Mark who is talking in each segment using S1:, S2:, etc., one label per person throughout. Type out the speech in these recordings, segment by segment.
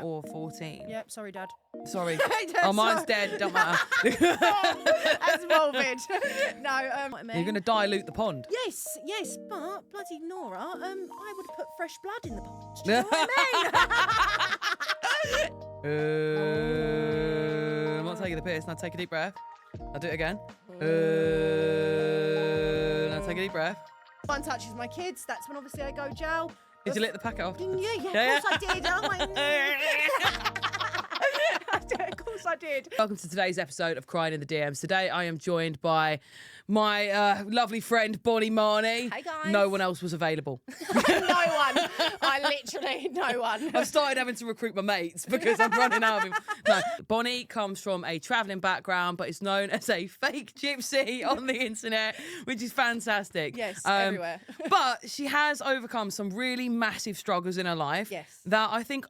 S1: or 14.
S2: Yep, sorry, Dad.
S1: Sorry. Oh, mine's dead. Don't matter.
S2: That's morbid. No, what I mean.
S1: You're going to dilute the pond.
S2: Yes, but bloody Nora, I would put fresh blood in the pond. Do you know what I mean?
S1: I'm not taking the piss. Now take a deep breath. I'll do it again. Now take a deep breath.
S2: One touches my kids, that's when obviously I go jail.
S1: Did you lick the packet off?
S2: Yeah, of course I did. Oh my Of course I did.
S1: Welcome to today's episode of Crying in the DMs. Today I am joined by my lovely friend Bonnie Marnie.
S2: Hey guys.
S1: No one else was available.
S2: No one. No one.
S1: I've started having to recruit my mates because I'm running out of him. No, Bonnie comes from a travelling background but is known as a fake gypsy on the internet, which is fantastic.
S2: Yes, everywhere.
S1: But she has overcome some really massive struggles in her life that I think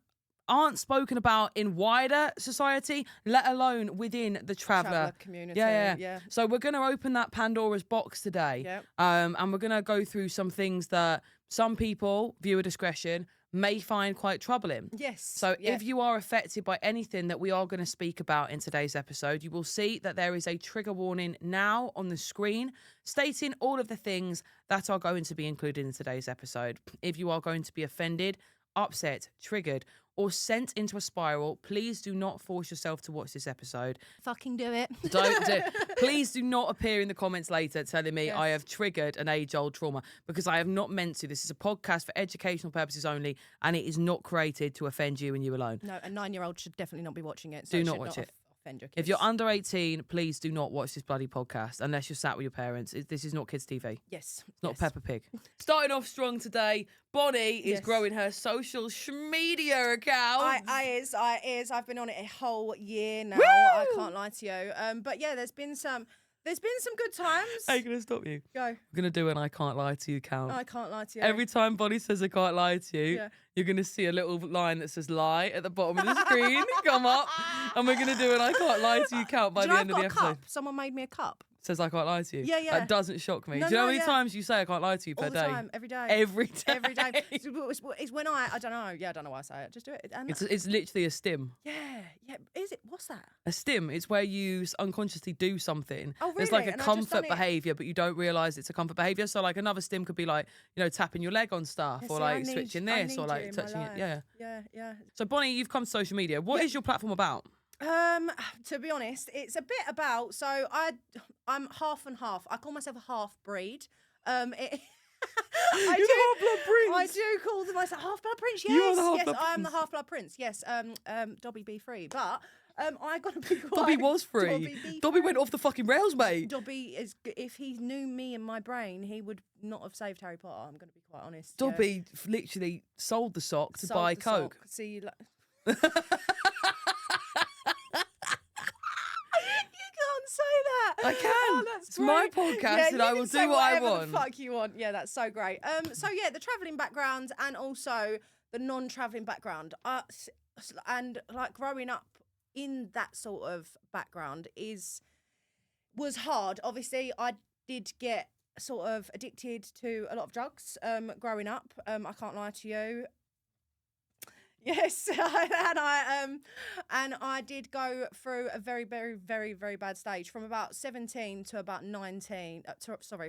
S1: aren't spoken about in wider society, let alone within the traveller
S2: community.
S1: Yeah. So we're going to open that Pandora's box today.
S2: Yep.
S1: And we're going to go through some things that some people, viewer discretion, may find quite troubling.
S2: Yes.
S1: So if you are affected by anything that we are going to speak about in today's episode, you will see that there is a trigger warning now on the screen stating all of the things that are going to be included in today's episode. If you are going to be offended, upset, triggered, or sent into a spiral, please do not force yourself to watch this episode.
S2: Fucking do it.
S1: Don't do. Please do not appear in the comments later telling me I have triggered an age-old trauma, because I have not meant to. This is a podcast for educational purposes only, and it is not created to offend you and you alone.
S2: No, a 9-year-old should definitely not be watching it. So
S1: Do not watch it.
S2: Offend your kids.
S1: If you're under 18, please do not watch this bloody podcast unless you're sat with your parents. This is not kids' TV.
S2: Yes.
S1: It's not Peppa Pig. Starting off strong today, Bonnie is growing her social media account.
S2: I is. I've been on it a whole year now. Woo! I can't lie to you. But yeah, there's been some good times.
S1: How are you going to stop you?
S2: Go.
S1: I'm going to do an I can't lie to you count.
S2: I can't lie to you.
S1: Every time Bonnie says I can't lie to you, you're going to see a little line that says lie at the bottom of the screen come up. And we're going to do an I can't lie to you count by the end of the episode.
S2: Cup? Someone made me a cup.
S1: Says I can't lie to you.
S2: Yeah.
S1: That doesn't shock me.
S2: No,
S1: do you know how many times you say I can't lie to you per day?
S2: All the time, every day.
S1: Every day.
S2: Every day. It's when I don't know. Yeah, I don't know why I say it. Just do it. And
S1: it's literally a stim.
S2: Yeah. Is it? What's that?
S1: A stim. It's where you unconsciously do something.
S2: Oh, really?
S1: There's like a
S2: And
S1: comfort behaviour, but you don't realise it's a comfort behaviour. So like another stim could be like, tapping your leg on stuff, or like switching this, or like touching it.
S2: Yeah.
S1: So Bonnie, you've come to social media. What is your platform about?
S2: To be honest, it's a bit about. So I'm half and half. I call myself a half breed. I do call them myself half blood prince. Yes, I am the half blood prince. Yes, Dobby be free, but I gotta be quiet.
S1: Dobby was free. Dobby went off the fucking rails, mate.
S2: Dobby is. If he knew me and my brain, he would not have saved Harry Potter. I'm gonna be quite honest.
S1: Dobby literally sold the sock to buy Coke.
S2: See you. Say that.
S1: I can.
S2: Oh,
S1: it's my podcast, and I will do what I want.
S2: The fuck you want. Yeah, that's so great. So yeah, the travelling background and also the non-travelling background. And like growing up in that sort of background was hard. Obviously, I did get sort of addicted to a lot of drugs growing up. I can't lie to you. Yes, and I did go through a very, very, very, very bad stage from about 17 to about 19.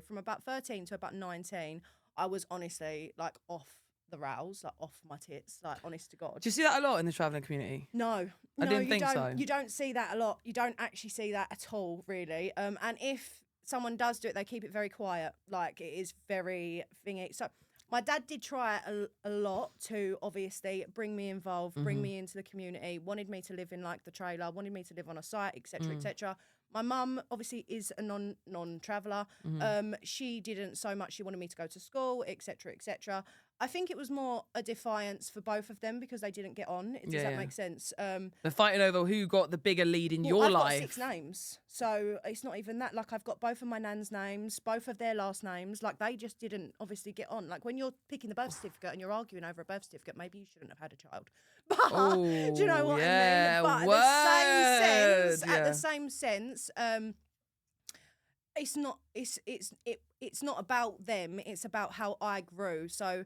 S2: From about 13 to about 19. I was honestly like off the rails, like off my tits, like honest to God.
S1: Do you see that a lot in the travelling community?
S2: No,
S1: I didn't think so.
S2: You don't see that a lot. You don't actually see that at all, really. And if someone does do it, they keep it very quiet. Like it is very thingy. So. My dad did try a lot to obviously bring me involved, bring me into the community, wanted me to live in like the trailer, wanted me to live on a site, etc., etc. My mum obviously is a non-traveller. She didn't so much. She wanted me to go to school, etc., etc. I think it was more a defiance for both of them because they didn't get on. Does that make sense?
S1: They're fighting over who got the bigger lead in your life.
S2: I've got 6 names, so it's not even that. Like I've got both of my nan's names, both of their last names. Like they just didn't obviously get on. Like when you're picking the birth certificate and you're arguing over a birth certificate, maybe you shouldn't have had a child. But do you know what I mean? But at the same sense, it's not. It's not about them. It's about how I grew. So.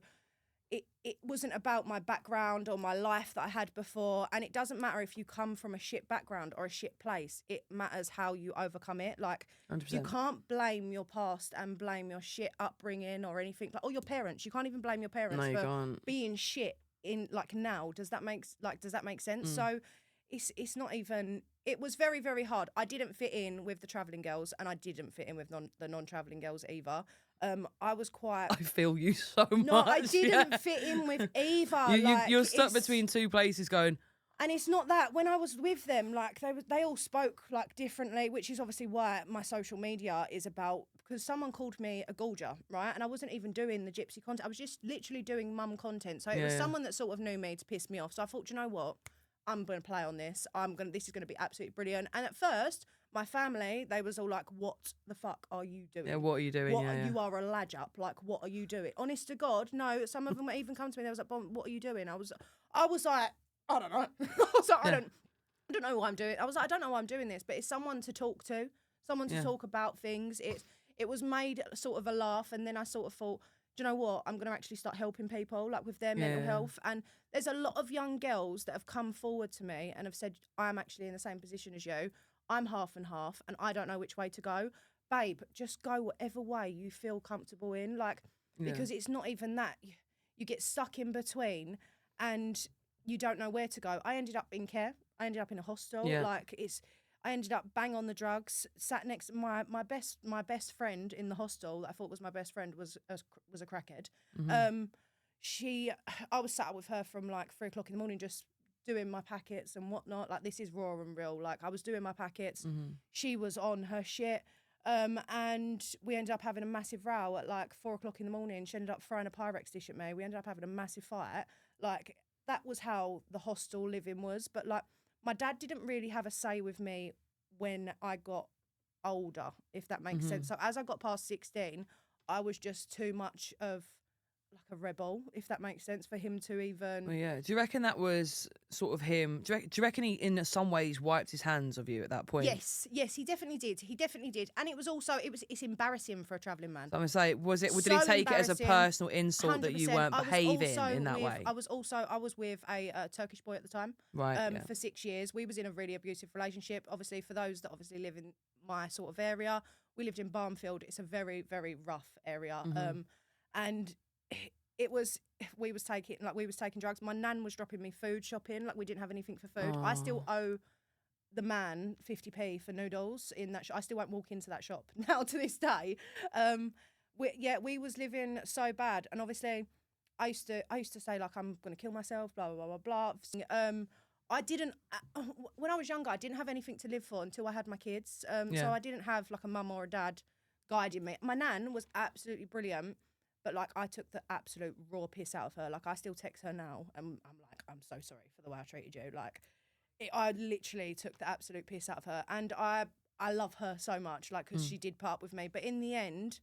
S2: it wasn't about my background or my life that I had before. And it doesn't matter if you come from a shit background or a shit place. It matters how you overcome it. Like,
S1: 100%.
S2: you can't blame your past and blame your shit upbringing or anything. Like, or your parents. You can't even blame your parents
S1: No, you
S2: for
S1: can't.
S2: being shit in, like, now. Does that make sense? So it's not even. It was very, very hard. I didn't fit in with the travelling girls, and I didn't fit in with the non-travelling girls either. I was quite.
S1: I feel you so much.
S2: No, I didn't
S1: yeah.
S2: fit in with either.
S1: You're stuck
S2: it's-
S1: between two places going,
S2: and it's not that. When I was with them, like, they all spoke like differently, which is obviously why my social media is about. Because someone called me a gorger, right? And I wasn't even doing the gypsy content. I was just literally doing mum content. So it was
S1: Yeah.
S2: someone that sort of knew me to piss me off. So I thought, you know what? I'm going to play on this. This is going to be absolutely brilliant. And at first, my family, they was all like, what the fuck are you doing?
S1: yeah, what are you doing?
S2: You are a lad up. Like, what are you doing? Honest to God, no. Some of them even come to me. They was like, "Bon, what are you doing?" I was like, I don't know. I was like,
S1: Yeah.
S2: I don't know what I'm doing. I was like, I don't know why I'm doing this, but it's someone to talk to, someone to
S1: Yeah.
S2: talk about things. It was made sort of a laugh, and then I sort of thought, do you know what? I'm going to actually start helping people, like, with their mental
S1: Yeah.
S2: health. And there's a lot of young girls that have come forward to me and have said, I'm actually in the same position as you. I'm half and half, and I don't know which way to go. Babe, just go whatever way you feel comfortable in. Like,
S1: Yeah.
S2: because it's not even that. You get stuck in between and you don't know where to go. I ended up in care. I ended up in a hostel.
S1: Yeah.
S2: I ended up bang on the drugs. Sat next to my best friend in the hostel that I thought was my best friend was a crackhead.
S1: Mhm.
S2: I was sat with her from like 3 o'clock in the morning, just doing my packets and whatnot. Like, this is raw and real. Like, I was doing my packets.
S1: Mhm.
S2: She was on her shit. And we ended up having a massive row at like 4 o'clock in the morning. She ended up throwing a Pyrex dish at me. We ended up having a massive fight. Like, that was how the hostel living was. But like, my dad didn't really have a say with me when I got older, if that makes sense. So as I got past 16, I was just too much of like a rebel, if that makes sense, for him to even.
S1: Well, yeah. Do you reckon that was sort of him? Do you reckon he, in some ways, wiped his hands of you at that point?
S2: Yes, he definitely did. And it was also it's embarrassing for a travelling man.
S1: So I'm gonna say, did
S2: So
S1: he take it as a
S2: embarrassing.
S1: personal insult that you
S2: 100%.
S1: weren't
S2: I was
S1: behaving
S2: also
S1: in that way?
S2: I was with a Turkish boy at the time.
S1: Right. Yeah.
S2: For 6 years. We was in a really abusive relationship. Obviously, for those that obviously live in my sort of area, we lived in Barnfield. It's a very, very rough area. And it was we was taking drugs. My nan was dropping me food shopping. Like, we didn't have anything for food. I still owe the man 50p for noodles in that shop. I still won't walk into that shop now to this day. We was living so bad, and obviously I used to say, like, I'm gonna kill myself, blah blah blah blah blah. I didn't when I was younger, I didn't have anything to live for until I had my kids. So I didn't have like a mum or a dad guiding me. My nan was absolutely brilliant, but like, I took the absolute raw piss out of her. Like, I still text her now, and I'm like, I'm so sorry for the way I treated you. Like, I literally took the absolute piss out of her, and I love her so much, like, because she did put up with me. But in the end,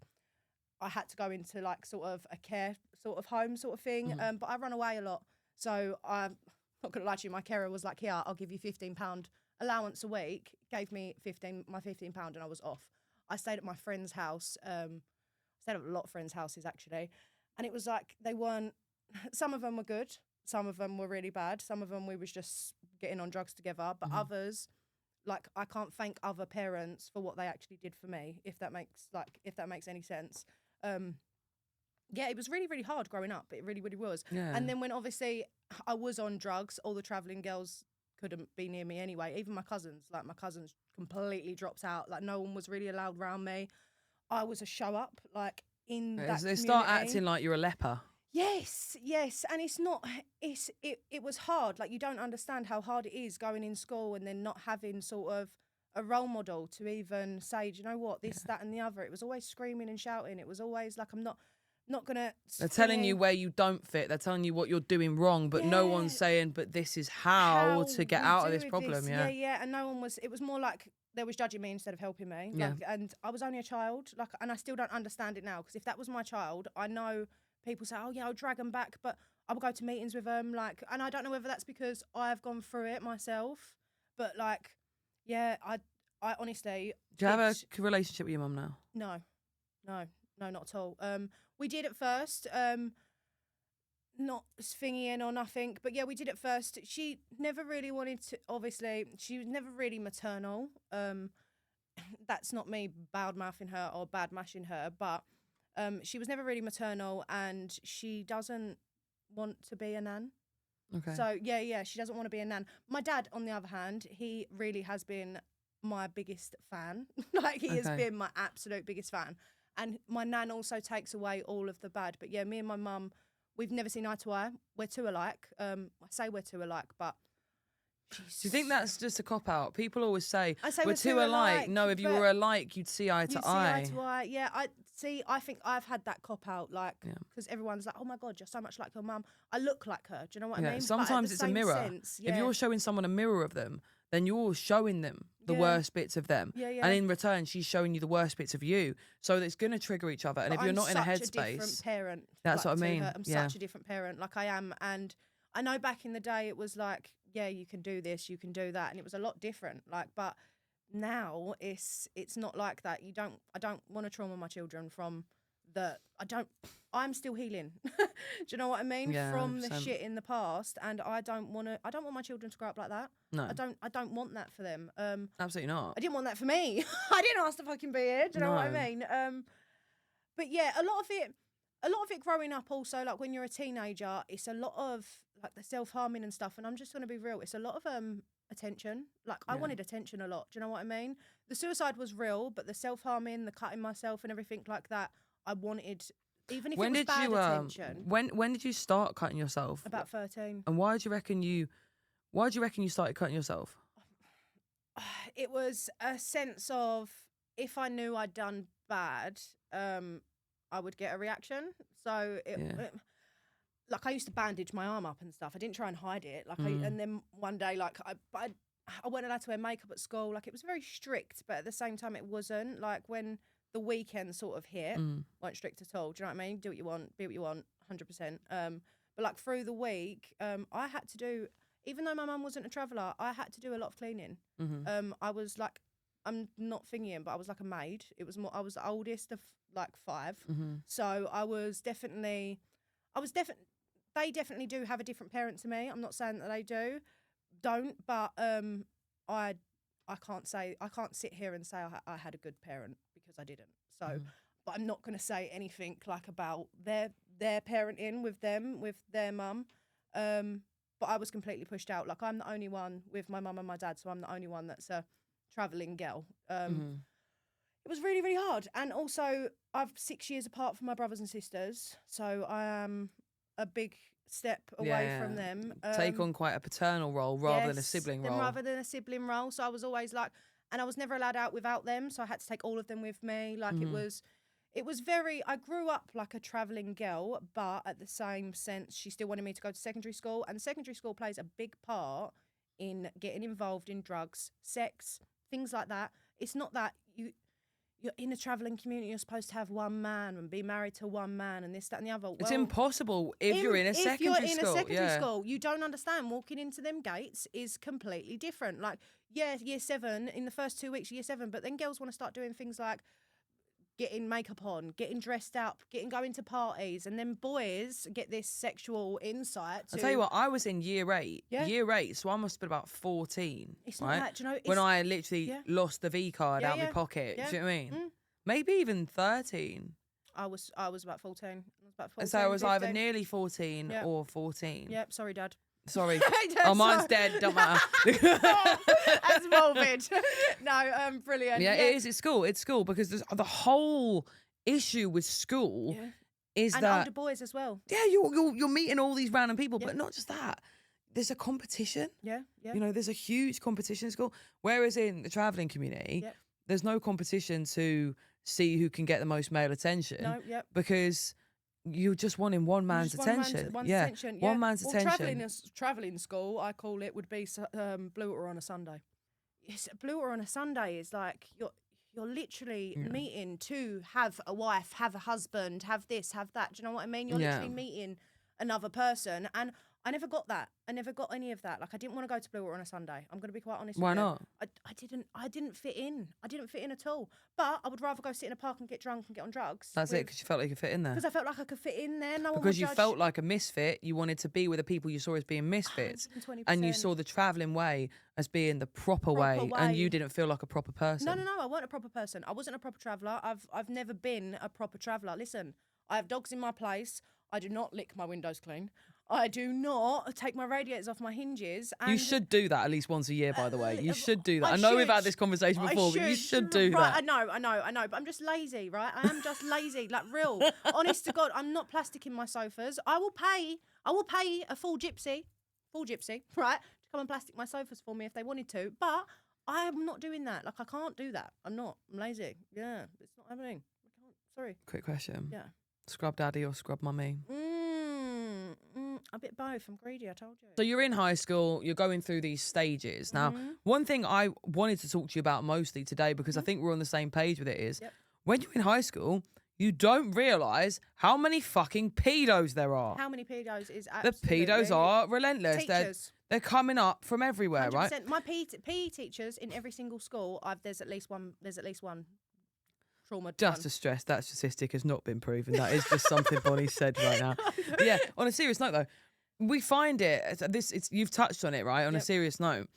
S2: I had to go into like sort of a care sort of home sort of thing. But I run away a lot, so I'm not gonna lie to you. My carer was like, "Here, I'll give you £15 allowance a week." Gave me my £15, and I was off. I stayed at my friend's house. Stayed at a lot of friends' houses actually, and it was like, they weren't. Some of them were good. Some of them were really bad. Some of them we was just getting on drugs together. But others, like, I can't thank other parents for what they actually did for me, if that makes any sense. Yeah, it was really, really hard growing up. It really, really was.
S1: Yeah.
S2: And then when obviously I was on drugs, all the travelling girls couldn't be near me anyway. Even my cousins completely dropped out. Like, no one was really allowed around me. I was a show up, like, in that
S1: They start
S2: community.
S1: acting like you're a leper.
S2: Yes, and it's not. It was hard. Like, you don't understand how hard it is going in school and then not having sort of a role model to even say, do you know what, this, that, and the other. It was always screaming and shouting. It was always like, I'm not gonna.
S1: They're telling you where you don't fit. They're telling you what you're doing wrong, but no one's saying, but this is how to get
S2: we
S1: out of
S2: deal
S1: this
S2: with
S1: problem.
S2: this.
S1: Yeah.
S2: And no one was. It was more like they was judging me instead of helping me.
S1: Yeah.
S2: Like, and I was only a child. Like, and I still don't understand it now, because if that was my child, I know people say, oh yeah, I'll drag them back, but I will go to meetings with them. Like, and I don't know whether that's because I've gone through it myself, but like, yeah, I honestly.
S1: Do you have a relationship with your mum now?
S2: No, not at all. We did at first. not thingying or nothing. But yeah, we did it first. She never really wanted to. Obviously, she was never really maternal. That's not me bad mouthing her or bad mashing her, but she was never really maternal, and she doesn't want to be a nan.
S1: Okay.
S2: So yeah, she doesn't want to be a nan. My dad, on the other hand, he really has been my biggest fan. Like he has been my absolute biggest fan. And my nan also takes away all of the bad. But yeah, me and my mum, we've never seen eye to eye. We're too alike. I say we're too alike, but
S1: Do you think that's just a cop out? People always say,
S2: I say
S1: we're too alike. No, if you
S2: but
S1: were alike, you'd see eye to
S2: you'd
S1: eye.
S2: see eye to eye. Yeah, I see. I think I've had that cop out, like, because everyone's like, "Oh my God, you're so much like your mum." I look like her. Do you know what I mean? But at
S1: Sometimes
S2: the
S1: it's a
S2: same
S1: mirror.
S2: sense,
S1: If you're showing someone a mirror of them, then you're showing them the
S2: Yeah.
S1: worst bits of them.
S2: Yeah, yeah.
S1: And in return, she's showing you the worst bits of you. So it's going to trigger each other. And
S2: But
S1: if you're
S2: I'm
S1: not in a
S2: such different
S1: headspace,
S2: parent.
S1: that's
S2: like,
S1: what I
S2: to
S1: mean.
S2: her. I'm such a different parent. Like I am, and I know back in the day it was like, yeah, you can do this, you can do that, and it was a lot different. Like, but now it's not like that. I don't want to trauma my children from the. I'm still healing. Do you know what I mean?
S1: Yeah,
S2: From the
S1: 100%.
S2: shit in the past, and I don't want my children to grow up like that.
S1: No,
S2: I don't want that for them.
S1: absolutely not.
S2: I didn't want that for me. I didn't ask to fucking be here. Do you know what I
S1: No.
S2: mean? But yeah, a lot of it growing up also, like when you're a teenager, it's a lot of like the self-harming and stuff. And I'm just gonna be real, it's a lot of attention. Like I wanted attention a lot. Do you know what I mean? The suicide was real, but the self-harming, the cutting myself and everything like that, I wanted, even if it was bad attention.
S1: When did you start cutting yourself?
S2: About 13.
S1: And why do you reckon you started cutting yourself?
S2: It was a sense of, if I knew I'd done bad, I would get a reaction. So like I used to bandage my arm up and stuff. I didn't try and hide it. Like and then one day, like I wasn't allowed to wear makeup at school. Like it was very strict, but at the same time it wasn't. Like when the weekend sort of hit, weren't strict at all. Do you know what I mean? Do what you want, be what you want, 100%. But like through the week, I had to do, even though my mum wasn't a traveller, I had to do a lot of cleaning. I was like, I'm not thinking, but I was like a maid. It was more, I was the oldest of like 5. So I was definitely, they definitely do have a different parent to me. I'm not saying that they don't, but I can't sit here and say I had a good parent, because I didn't. So, but I'm not going to say anything like about their parenting with their mum. But I was completely pushed out. Like I'm the only one with my mum and my dad, so I'm the only one that's a travelling girl. It was really, really hard. And also, I'm 6 years apart from my brothers and sisters, so I am a big step away from them.
S1: Take on quite a paternal role rather than a sibling role.
S2: Rather than a sibling role. So I was always like, and I was never allowed out without them, so I had to take all of them with me. Like it was very, I grew up like a travelling girl, but at the same sense, she still wanted me to go to secondary school. And secondary school plays a big part in getting involved in drugs, sex, things like that. It's not that you're in a travelling community, you're supposed to have one man and be married to one man and this, that and the other.
S1: It's impossible if you're in a secondary school.
S2: If you're in a secondary school, you don't understand. Walking into them gates is completely different. Like, yeah, year 7, in the first 2 weeks, year 7, but then girls want to start doing things like getting makeup on, getting dressed up, going to parties, and then boys get this sexual insight.
S1: I'll tell you what, I was in year 8.
S2: Yeah.
S1: Year 8, so I must have been about 14.
S2: It's not
S1: right?
S2: that, do you know?
S1: When I literally lost the V card out of my pocket.
S2: Yeah.
S1: Do you know what I mean? Maybe even 13.
S2: I was about 14. I was about 14.
S1: So I was
S2: 15.
S1: either nearly 14 or 14.
S2: Yep, sorry, Dad.
S1: Sorry. Oh, mine's dead. Don't matter.
S2: That's morbid. No, brilliant.
S1: Yeah, it is. It's school. It's school because the whole issue with school is
S2: and
S1: that
S2: older boys as well.
S1: Yeah, you're meeting all these random people, but not just that. There's a competition.
S2: Yeah.
S1: You know, there's a huge competition in school. Whereas in the travelling community, there's no competition to see who can get the most male attention.
S2: No.
S1: Because you're just wanting one man's attention. One man's attention.
S2: Travelling school, I call it, would be Blue Water on a Sunday. Yes, Blue Water on a Sunday is like you're literally meeting to have a wife, have a husband, have this, have that. Do you know what I mean? You're literally meeting another person. And I never got that. I never got any of that. Like, I didn't want to go to Blue Water on a Sunday. I'm going to be quite honest
S1: Why
S2: with you.
S1: not?
S2: I didn't fit in. I didn't fit in at all. But I would rather go sit in a park and get drunk and get on drugs.
S1: That's it, because you felt like you fit in there.
S2: Because I felt like I could fit in there. No one would
S1: Because you
S2: judge.
S1: felt like a misfit, you wanted to be with the people you saw as being misfits.
S2: 120%.
S1: And you saw the travelling way as being the proper way, and you didn't feel like a proper person.
S2: No, I wasn't a proper person. I wasn't a proper traveller. I've never been a proper traveller. Listen, I have dogs in my place. I do not lick my windows clean. I do not take my radiators off my hinges. And
S1: you should do that at least once a year, by the way. You should do that.
S2: I
S1: I know we've
S2: should.
S1: had this conversation before, but you should do
S2: right,
S1: that.
S2: I know. But I'm just lazy, right? I am just lazy, like real. Honest to God, I'm not plasticking my sofas. I will pay a full gypsy, right, to come and plastic my sofas for me if they wanted to. But I am not doing that. Like, I can't do that. I'm lazy. Yeah, it's not happening. I can't. Sorry.
S1: Quick question.
S2: Yeah.
S1: Scrub daddy or scrub mummy?
S2: A bit both. I'm greedy, I told you.
S1: So you're in high school, you're going through these stages. Now, one thing I wanted to talk to you about mostly today, because I think we're on the same page with it, is when you're in high school, you don't realise how many fucking pedos there are.
S2: How many pedos is
S1: The
S2: absolutely...
S1: pedos are relentless.
S2: Teachers.
S1: They're coming up from everywhere,
S2: 100%.
S1: right?
S2: My PE teachers in every single school, there's at least one trauma.
S1: Just to stress, that statistic has not been proven. That is just something Bonnie said right now. But yeah, on a serious note though, we find you've touched on it, right? On a serious note,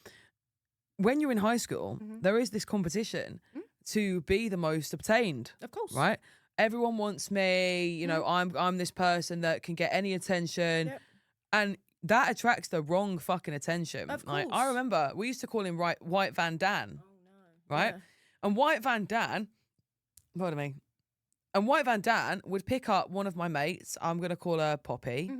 S1: when you're in high school, there is this competition to be the most obtained.
S2: Of course.
S1: Right? Everyone wants me, you know, I'm this person that can get any attention.
S2: Yep.
S1: And that attracts the wrong fucking attention.
S2: Of
S1: Like,
S2: course.
S1: I remember we used to call him White Van Dan.
S2: Oh no.
S1: Right?
S2: Yeah.
S1: And White Van Dan, pardon me, and White Van Dan would pick up one of my mates, I'm going to call her Poppy.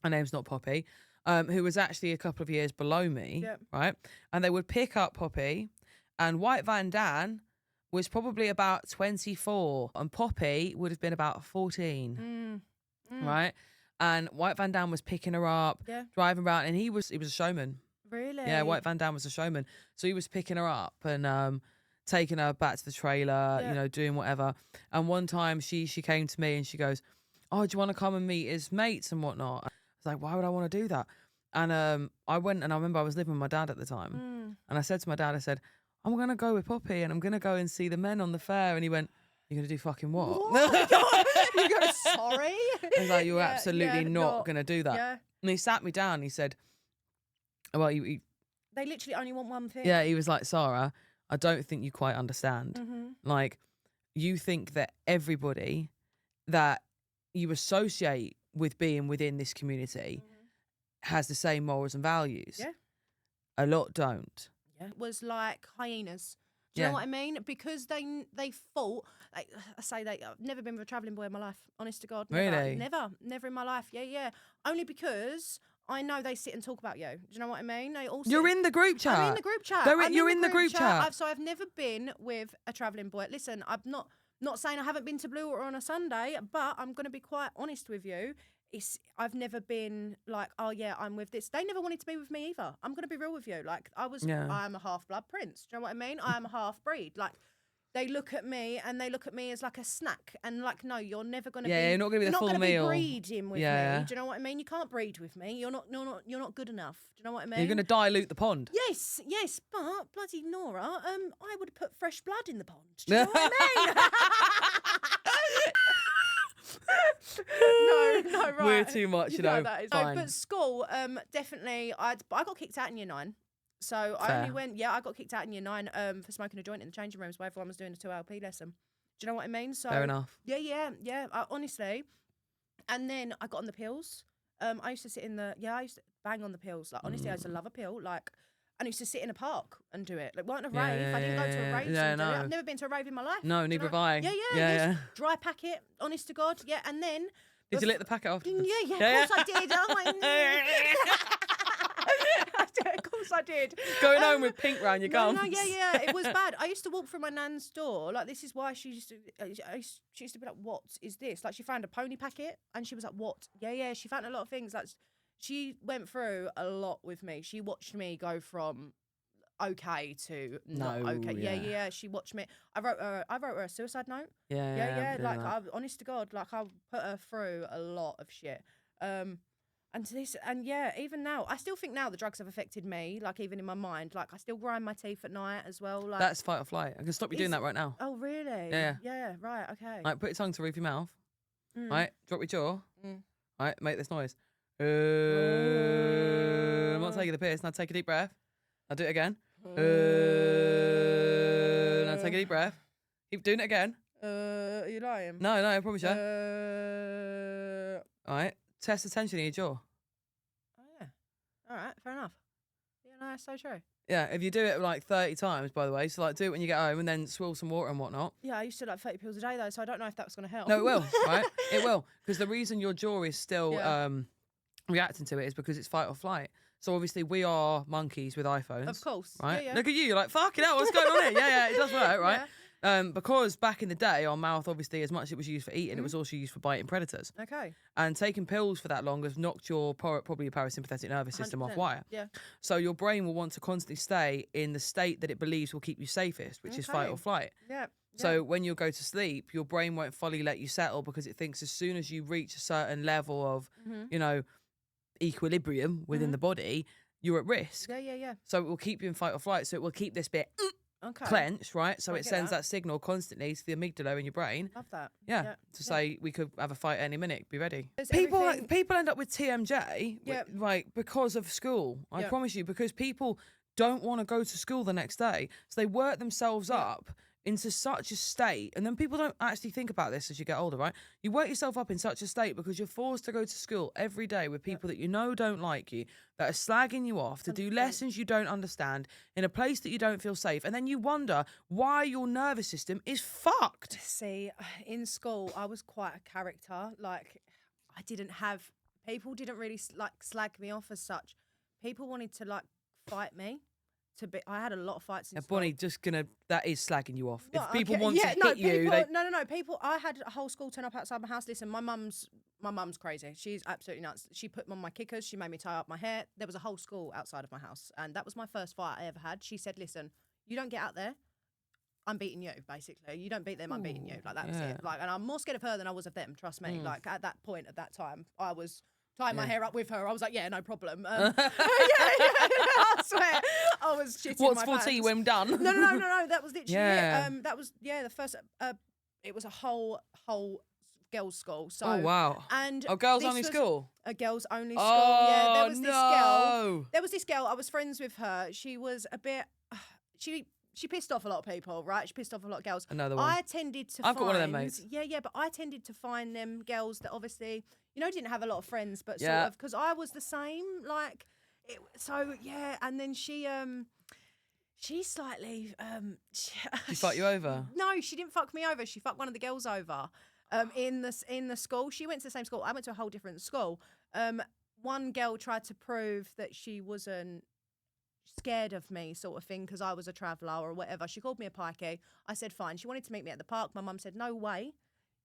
S1: Her name's not Poppy, who was actually a couple of years below me, right? And they would pick up Poppy, and White Van Dan was probably about 24, and Poppy would have been about 14, right? And White Van Dan was picking her up, driving around, and he was a showman.
S2: Really?
S1: Yeah, White Van Dam was a showman. So he was picking her up and taking her back to the trailer, you know, doing whatever. And one time she came to me and she goes, "Oh, do you want to come and meet his mates and whatnot?" I was like, "Why would I want to do that?" And I went, and I remember I was living with my dad at the time. And I said to my dad, I said, "I'm going to go with Poppy and I'm going to go and see the men on the fair." And he went, "You're going to do fucking what?"
S2: You go, sorry?
S1: I was like, "You're absolutely not going to do that."
S2: Yeah.
S1: And he sat me down and he said, well,
S2: They literally only want one thing.
S1: yeah, he was like, "Sara, I don't think you quite understand. Like, you think that everybody that you associate with being within this community has the same morals and values.
S2: Yeah.
S1: A lot don't."
S2: Yeah. Was like hyenas. Do you know what I mean? Because they fought. Like I say, I've never been with a travelling boy in my life. Honest to God, never,
S1: Really?
S2: never in my life. Yeah. Only because I know they sit and talk about you. Do you know what I mean? They all.
S1: You're in the group chat.
S2: I'm in the group chat.
S1: You're in the group chat.
S2: So I've never been with a travelling boy. Listen, I'm not saying I haven't been to Blue Water on a Sunday, but I'm going to be quite honest with you. I've never been like, "Oh yeah, I'm with this." They never wanted to be with me either. I'm going to be real with you. Like I am a half-blood prince. Do you know what I mean? I am a half-breed. Like they look at me and they look at me as like a snack and like, no, you're never going to be.
S1: Yeah, you're not going to be the full meal.
S2: You're not going to be breeding with me. Do you know what I mean? You can't breed with me. You're not good enough. Do you know what I mean?
S1: You're going to dilute the pond.
S2: Yes, but bloody Nora, I would put fresh blood in the pond. Do you know what I mean? No, right.
S1: We're too much, you know.
S2: That is
S1: fine.
S2: but school, definitely. I got kicked out in year 9. So I only went. Yeah, I got kicked out in year 9 for smoking a joint in the changing rooms while everyone was doing a 2 LP lesson. Do you know what I mean? So
S1: fair enough.
S2: Yeah. Honestly, and then I got on the pills. I used to sit in the. Yeah, I used to bang on the pills. Like honestly, I used to love a pill. Like. And I used to sit in a park and do it. Like, weren't a rave. I didn't go to a rave and do it. I've never been to a rave in my life.
S1: No, neither have I.
S2: Yeah. Dry packet, honest to God. Yeah, and then...
S1: Did you lick the packet off?
S2: Yeah, of course I did. I'm like... Of course I did.
S1: Going home with pink round your gums.
S2: No, yeah. It was bad. I used to walk through my nan's door. Like, this is why she used to... she used to be like, "What is this?" Like, she found a pony packet and she was like, "What?" Yeah. She found a lot of things. Like... She went through a lot with me. She watched me go from okay to not okay. Yeah. She watched me. I wrote her a suicide note. Yeah. Like, honest to God, like I put her through a lot of shit. And And to this, and yeah, even now, I still think now the drugs have affected me. Like even in my mind, like I still grind my teeth at night as well. Like
S1: That's fight or flight. I can stop you doing that right now.
S2: Oh really?
S1: Yeah.
S2: Yeah. Right. Okay.
S1: Right, put your tongue to the roof of your mouth.
S2: Mm.
S1: Right, drop your jaw.
S2: Mm.
S1: Right, make this noise. I'm not taking the piss. Now take a deep breath. I'll do it again. Now take a deep breath. Keep doing it again.
S2: Are you lying?
S1: No, I promise you.
S2: Oh
S1: All right, test the tension in your jaw.
S2: yeah. All right. Fair enough. Yeah. No, that's so true.
S1: Yeah, if you do it like 30 times, by the way, so like do it when you get home and then swill some water and whatnot.
S2: Yeah, I used to like 30 pills a day though, so I don't know if that was going to help.
S1: No, it will, right? It will. Because the reason your jaw is still reacting to it is because it's fight or flight. So obviously we are monkeys with iPhones.
S2: Of course.
S1: Right?
S2: Yeah.
S1: Look at you, you're like, fucking hell, what's going on here? Yeah, it does work, right?
S2: Yeah.
S1: Because back in the day, our mouth, obviously, as much as it was used for eating, it was also used for biting predators.
S2: Okay.
S1: And taking pills for that long has knocked your probably your parasympathetic nervous system off
S2: 100%.
S1: wire.
S2: Yeah.
S1: So your brain will want to constantly stay in the state that it believes will keep you safest, which is fight
S2: Okay.
S1: or flight.
S2: Yeah.
S1: So when you go to sleep, your brain won't fully let you settle because it thinks as soon as you reach a certain level of, you know, equilibrium within the body, you're at risk.
S2: Yeah.
S1: So it will keep you in fight or flight. So it will keep this bit
S2: Okay.
S1: clenched, right? So
S2: I
S1: it
S2: get
S1: sends
S2: that.
S1: that signal constantly to the amygdala in your brain.
S2: Love that.
S1: Yeah, to say we could have a fight any minute. Be ready.
S2: There's
S1: People
S2: everything-
S1: end up with TMJ,
S2: Yeah.
S1: like because of school. I
S2: Yeah.
S1: promise you, because people don't want to go to school the next day, so they work themselves up into such a state, and then people don't actually think about this as you get older, right? You work yourself up in such a state because you're forced to go to school every day with people that you know don't like you, that are slagging you off, to do
S2: 100%.
S1: lessons you don't understand, in a place that you don't feel safe, and then you wonder why your nervous system is fucked.
S2: See, in school, I was quite a character. Like, people didn't really like slag me off as such. People wanted to like fight me. I had a lot of fights in school.
S1: Bonnie, that is slagging you off.
S2: Well,
S1: If people
S2: okay,
S1: want to hit you,
S2: no. People, I had a whole school turn up outside my house. Listen, my mum's crazy. She's absolutely nuts. She put me on my kickers. She made me tie up my hair. There was a whole school outside of my house, and that was my first fight I ever had. She said, "Listen, you don't get out there, I'm beating you. Basically, you don't beat them, I'm beating you. Like that was it. Like, and I'm more scared of her than I was of them. Trust me. Like at that point, at that time, I was tying my hair up with her. I was like, yeah, no problem. I swear, I was shitting
S1: what's
S2: my
S1: for tea
S2: pants.
S1: when I'm done?
S2: No. That was literally
S1: Yeah.
S2: it. That was the first. It was a whole girls' school. So
S1: Oh wow.
S2: and
S1: Girls
S2: this
S1: only
S2: was
S1: school.
S2: a girls only school.
S1: Oh
S2: Yeah, there was this girl.
S1: no.
S2: There was this girl. I was friends with her. She was a bit. She pissed off a lot of people, right? She pissed off a lot of girls.
S1: Another one.
S2: I tended to.
S1: I've got one of them mates.
S2: Yeah, but I tended to find them girls that obviously, didn't have a lot of friends, but
S1: Yeah.
S2: sort of because I was the same. Like, so yeah, and then she slightly
S1: She fucked you over.
S2: No, she didn't fuck me over. She fucked one of the girls over. In the school, she went to the same school. I went to a whole different school. One girl tried to prove that she wasn't scared of me, sort of thing, because I was a traveller or whatever. She called me a pikey. I said fine. She wanted to meet me at the park. My mum said no way.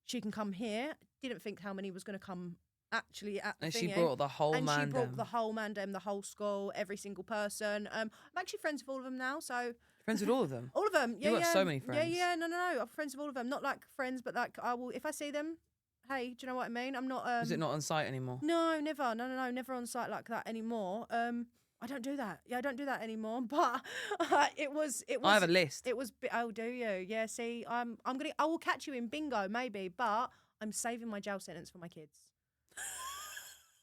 S2: She can come here. Didn't think how many was going to come actually at the
S1: And she
S2: thingy.
S1: brought the whole
S2: And she
S1: man
S2: brought the whole mandem, the whole school, every single person. I'm actually friends with all of them now, so
S1: Friends with all of them.
S2: all of them. Yeah,
S1: You've got
S2: yeah.
S1: so many friends.
S2: Yeah. No. I'm friends with all of them. Not like friends, but like I will if I see them. Hey, do you know what I mean? I'm not.
S1: Is it not on site anymore?
S2: No, never. No, never on site like that anymore. I don't do that. Yeah, I don't do that anymore. But it was.
S1: I have a list.
S2: It was. Oh, do you? Yeah. See, I will catch you in bingo maybe, but I'm saving my jail sentence for my kids.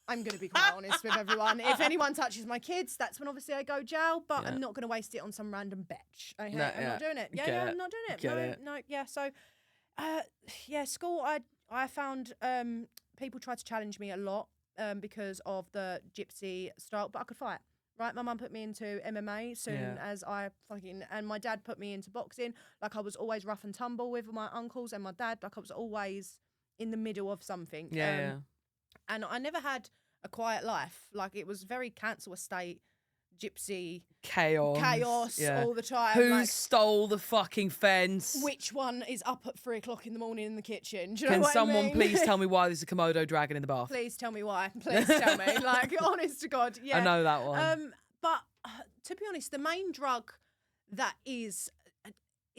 S2: I'm going to be quite honest with everyone. If anyone touches my kids, that's when obviously I go jail. But I'm not going to waste it on some random bitch. Okay? I'm not doing it. Yeah, I'm not doing it. No. Yeah. So, school. I found people tried to challenge me a lot because of the gypsy style, but I could fight. Right, my mum put me into MMA soon as and my dad put me into boxing. Like I was always rough and tumble with my uncles and my dad. Like I was always in the middle of something.
S1: Yeah.
S2: And I never had a quiet life. Like it was very cancel estate, gypsy, chaos all the time.
S1: Who stole the fucking fence?
S2: Which one is up at 3 o'clock in the morning in the kitchen? Do you know
S1: Can
S2: what
S1: someone
S2: I mean?
S1: please tell me why there's a Komodo dragon in the bath?
S2: Please tell me why. Please tell me. Like, honest to God. Yeah.
S1: I know that one.
S2: But to be honest, the main drug that is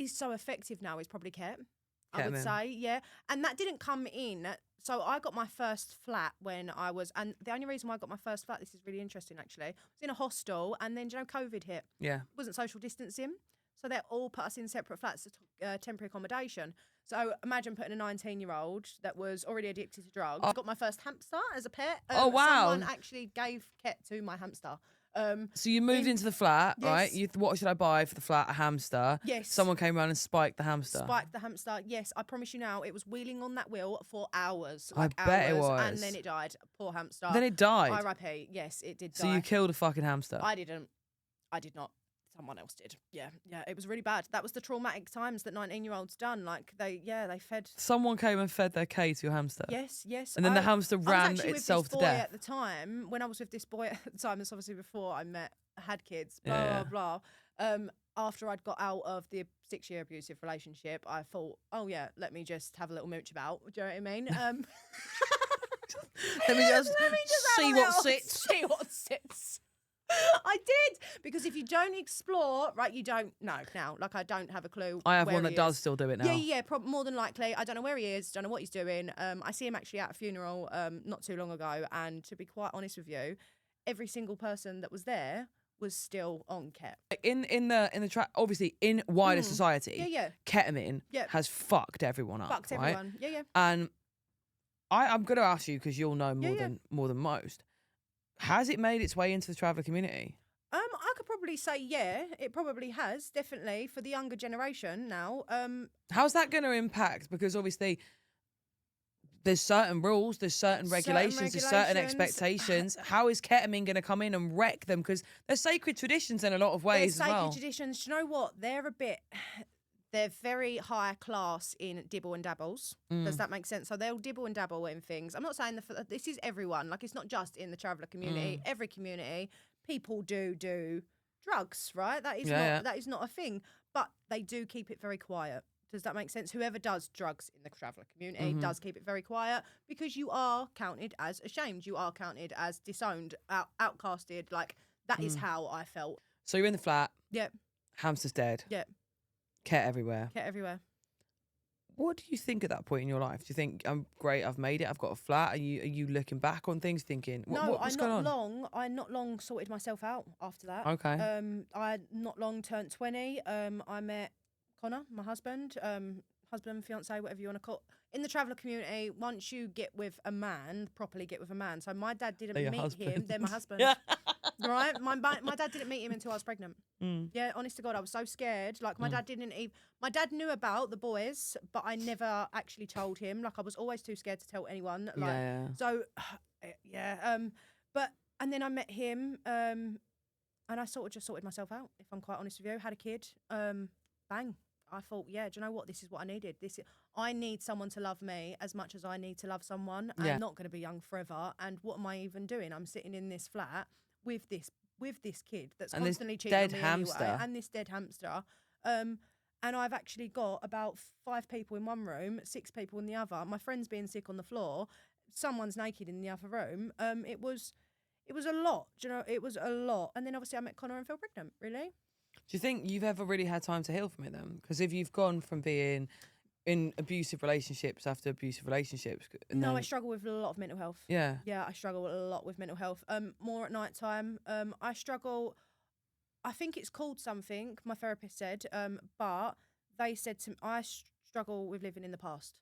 S2: so effective now is probably Ket. I would
S1: Ketamine.
S2: say, yeah. And that didn't come in So I got my first flat when I was, and the only reason why I got my first flat, this is really interesting actually, I was in a hostel, and then, COVID hit.
S1: Yeah.
S2: It wasn't social distancing. So they all put us in separate flats, temporary accommodation. So imagine putting a 19-year-old that was already addicted to drugs. I got my first hamster as a pet.
S1: Oh, wow.
S2: Someone actually gave Ket to my hamster.
S1: So you moved into the flat, right?
S2: Yes.
S1: What should I buy for the flat? A hamster.
S2: Yes.
S1: Someone came around and spiked the hamster.
S2: Spiked the hamster. Yes, I promise you now, it was wheeling on that wheel for hours.
S1: I
S2: Like
S1: bet it
S2: hours,
S1: was.
S2: And then it died. Poor hamster.
S1: Then it died.
S2: R.I.P. Yes, it did die.
S1: So you killed a fucking hamster.
S2: I didn't. I did not. Someone else did. Yeah, it was really bad. That was the traumatic times that 19-year-olds done. Like they fed.
S1: Someone came and fed their K to your hamster.
S2: Yes.
S1: And then the hamster
S2: I was
S1: ran
S2: actually with
S1: itself
S2: this
S1: to
S2: boy
S1: death.
S2: at the time. When I was with this boy at the time, it's obviously before I had kids. Blah
S1: Yeah.
S2: blah blah. After I'd got out of the 6-year abusive relationship, I thought, oh yeah, let me just have a little mooch about. Do you know what I mean?
S1: Let me just see what sits.
S2: See what sits. I did, because if you don't explore, right, you don't know now. Like I don't have a clue.
S1: I have
S2: where
S1: one that
S2: he
S1: does
S2: is.
S1: still do it now.
S2: Yeah, more than likely. I don't know where he is. Don't know what he's doing. I see him actually at a funeral not too long ago, and to be quite honest with you, every single person that was there was still on Ket.
S1: In the track, obviously in wider society,
S2: Yeah.
S1: ketamine has fucked everyone up.
S2: Fucked
S1: right?
S2: everyone. Yeah.
S1: And I'm going to ask you, because you'll know
S2: Yeah,
S1: more than most. Has it made its way into the traveller community?
S2: I could probably say it probably has, definitely for the younger generation now.
S1: How's that going to impact? Because obviously there's certain rules, there's certain regulations, there's certain expectations. How is ketamine going to come in and wreck them? Because they're sacred traditions in a lot of ways as well.
S2: Sacred traditions. Do you know what? They're very high class in dibble and dabbles. Does that make sense? So they'll dibble and dabble in things. I'm not saying this is everyone. Like it's not just in the traveller community. Every community, people do drugs, right? That is not a thing. But they do keep it very quiet. Does that make sense? Whoever does drugs in the traveller community does keep it very quiet, because you are counted as ashamed. You are counted as disowned, outcasted. Like that is how I felt.
S1: So you're in the flat.
S2: Yep.
S1: Hamster's dead.
S2: Yep.
S1: Ket everywhere.
S2: Ket everywhere.
S1: What do you think at that point in your life? Do you think, I'm great, I've made it, I've got a flat? Are you looking back on things thinking, what's going on?
S2: I not long sorted myself out after that.
S1: Okay.
S2: I not long turned 20. I met Connor, my husband, fiance, whatever you want to call it. In the traveller community, once you get with a man, properly get with a man. So my dad didn't meet him. They're my husband. Right? My dad didn't meet him until I was pregnant. Yeah, honest to God, I was so scared. Like my dad didn't even. My dad knew about the boys, but I never actually told him. Like I was always too scared to tell anyone. Like so, yeah. But and then I met him, and I sort of just sorted myself out. If I'm quite honest with you, had a kid. Bang. I thought, yeah, do you know what? This is what I needed. I need someone to love me as much as I need to love someone. I'm not going to be young forever. And what am I even doing? I'm sitting in this flat with this kid that's constantly cheating on me anyway, and this dead hamster. And I've actually got about 5 people in one room, 6 people in the other. My friend's being sick on the floor. Someone's naked in the other room. It was a lot. Do you know? It was a lot. And then obviously I met Connor and fell pregnant. Really.
S1: Do you think you've ever really had time to heal from it then? Because if you've gone from being in abusive relationships after abusive relationships...
S2: I struggle with a lot of mental health.
S1: Yeah.
S2: Yeah, I struggle a lot with mental health. More at night time. I struggle... I think it's called something, my therapist said, but they said to me, I struggle with living in the past.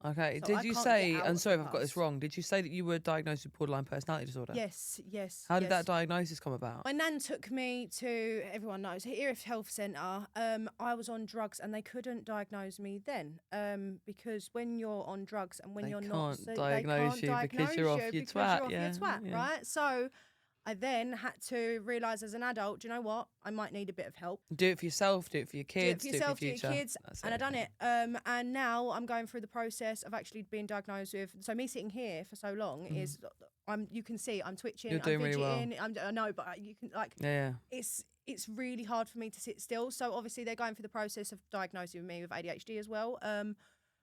S1: Okay.
S2: So
S1: Did you say, I'm sorry if I've got this wrong, did you say that you were diagnosed with borderline personality disorder?
S2: Yes.
S1: How did that diagnosis come about?
S2: My nan took me to, everyone knows, Erith Health Centre. I was on drugs and they couldn't diagnose me then, because when you're on drugs and when you're not,
S1: they can't diagnose you because you're off your twat.
S2: Right? So I then had to realise as an adult, do you know what? I might need a bit of help.
S1: Do it for yourself, do it for your kids,
S2: do it for yourself,
S1: do it for your
S2: kids. And I done it. And now I'm going through the process of actually being diagnosed with. So me sitting here for so long is, you can see I'm twitching,
S1: You're doing
S2: I'm
S1: really
S2: fidgeting.
S1: well.
S2: I know, but you can it's really hard for me to sit still. So obviously they're going through the process of diagnosing me with ADHD as well.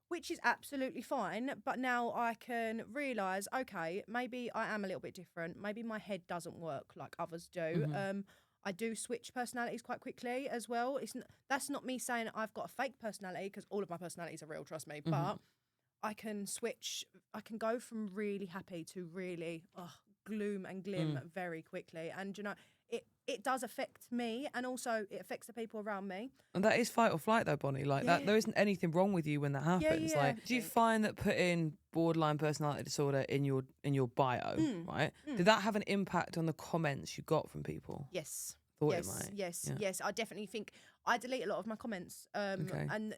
S2: Which is absolutely fine, but now I can realise, okay, maybe I am a little bit different. Maybe my head doesn't work like others do. I do switch personalities quite quickly as well. That's not me saying I've got a fake personality, because all of my personalities are real, trust me. But I can switch. I can go from really happy to really gloom and glim very quickly. And it does affect me, and also it affects the people around me.
S1: And that is fight or flight though, Bonnie. Like
S2: Yeah.
S1: that, there isn't anything wrong with you when that happens.
S2: Yeah.
S1: Like, do you find that putting borderline personality disorder in your bio, right? Did that have an impact on the comments you got from people?
S2: Yes.
S1: Thought it might.
S2: Yes. I definitely think I delete a lot of my comments.
S1: Okay.
S2: And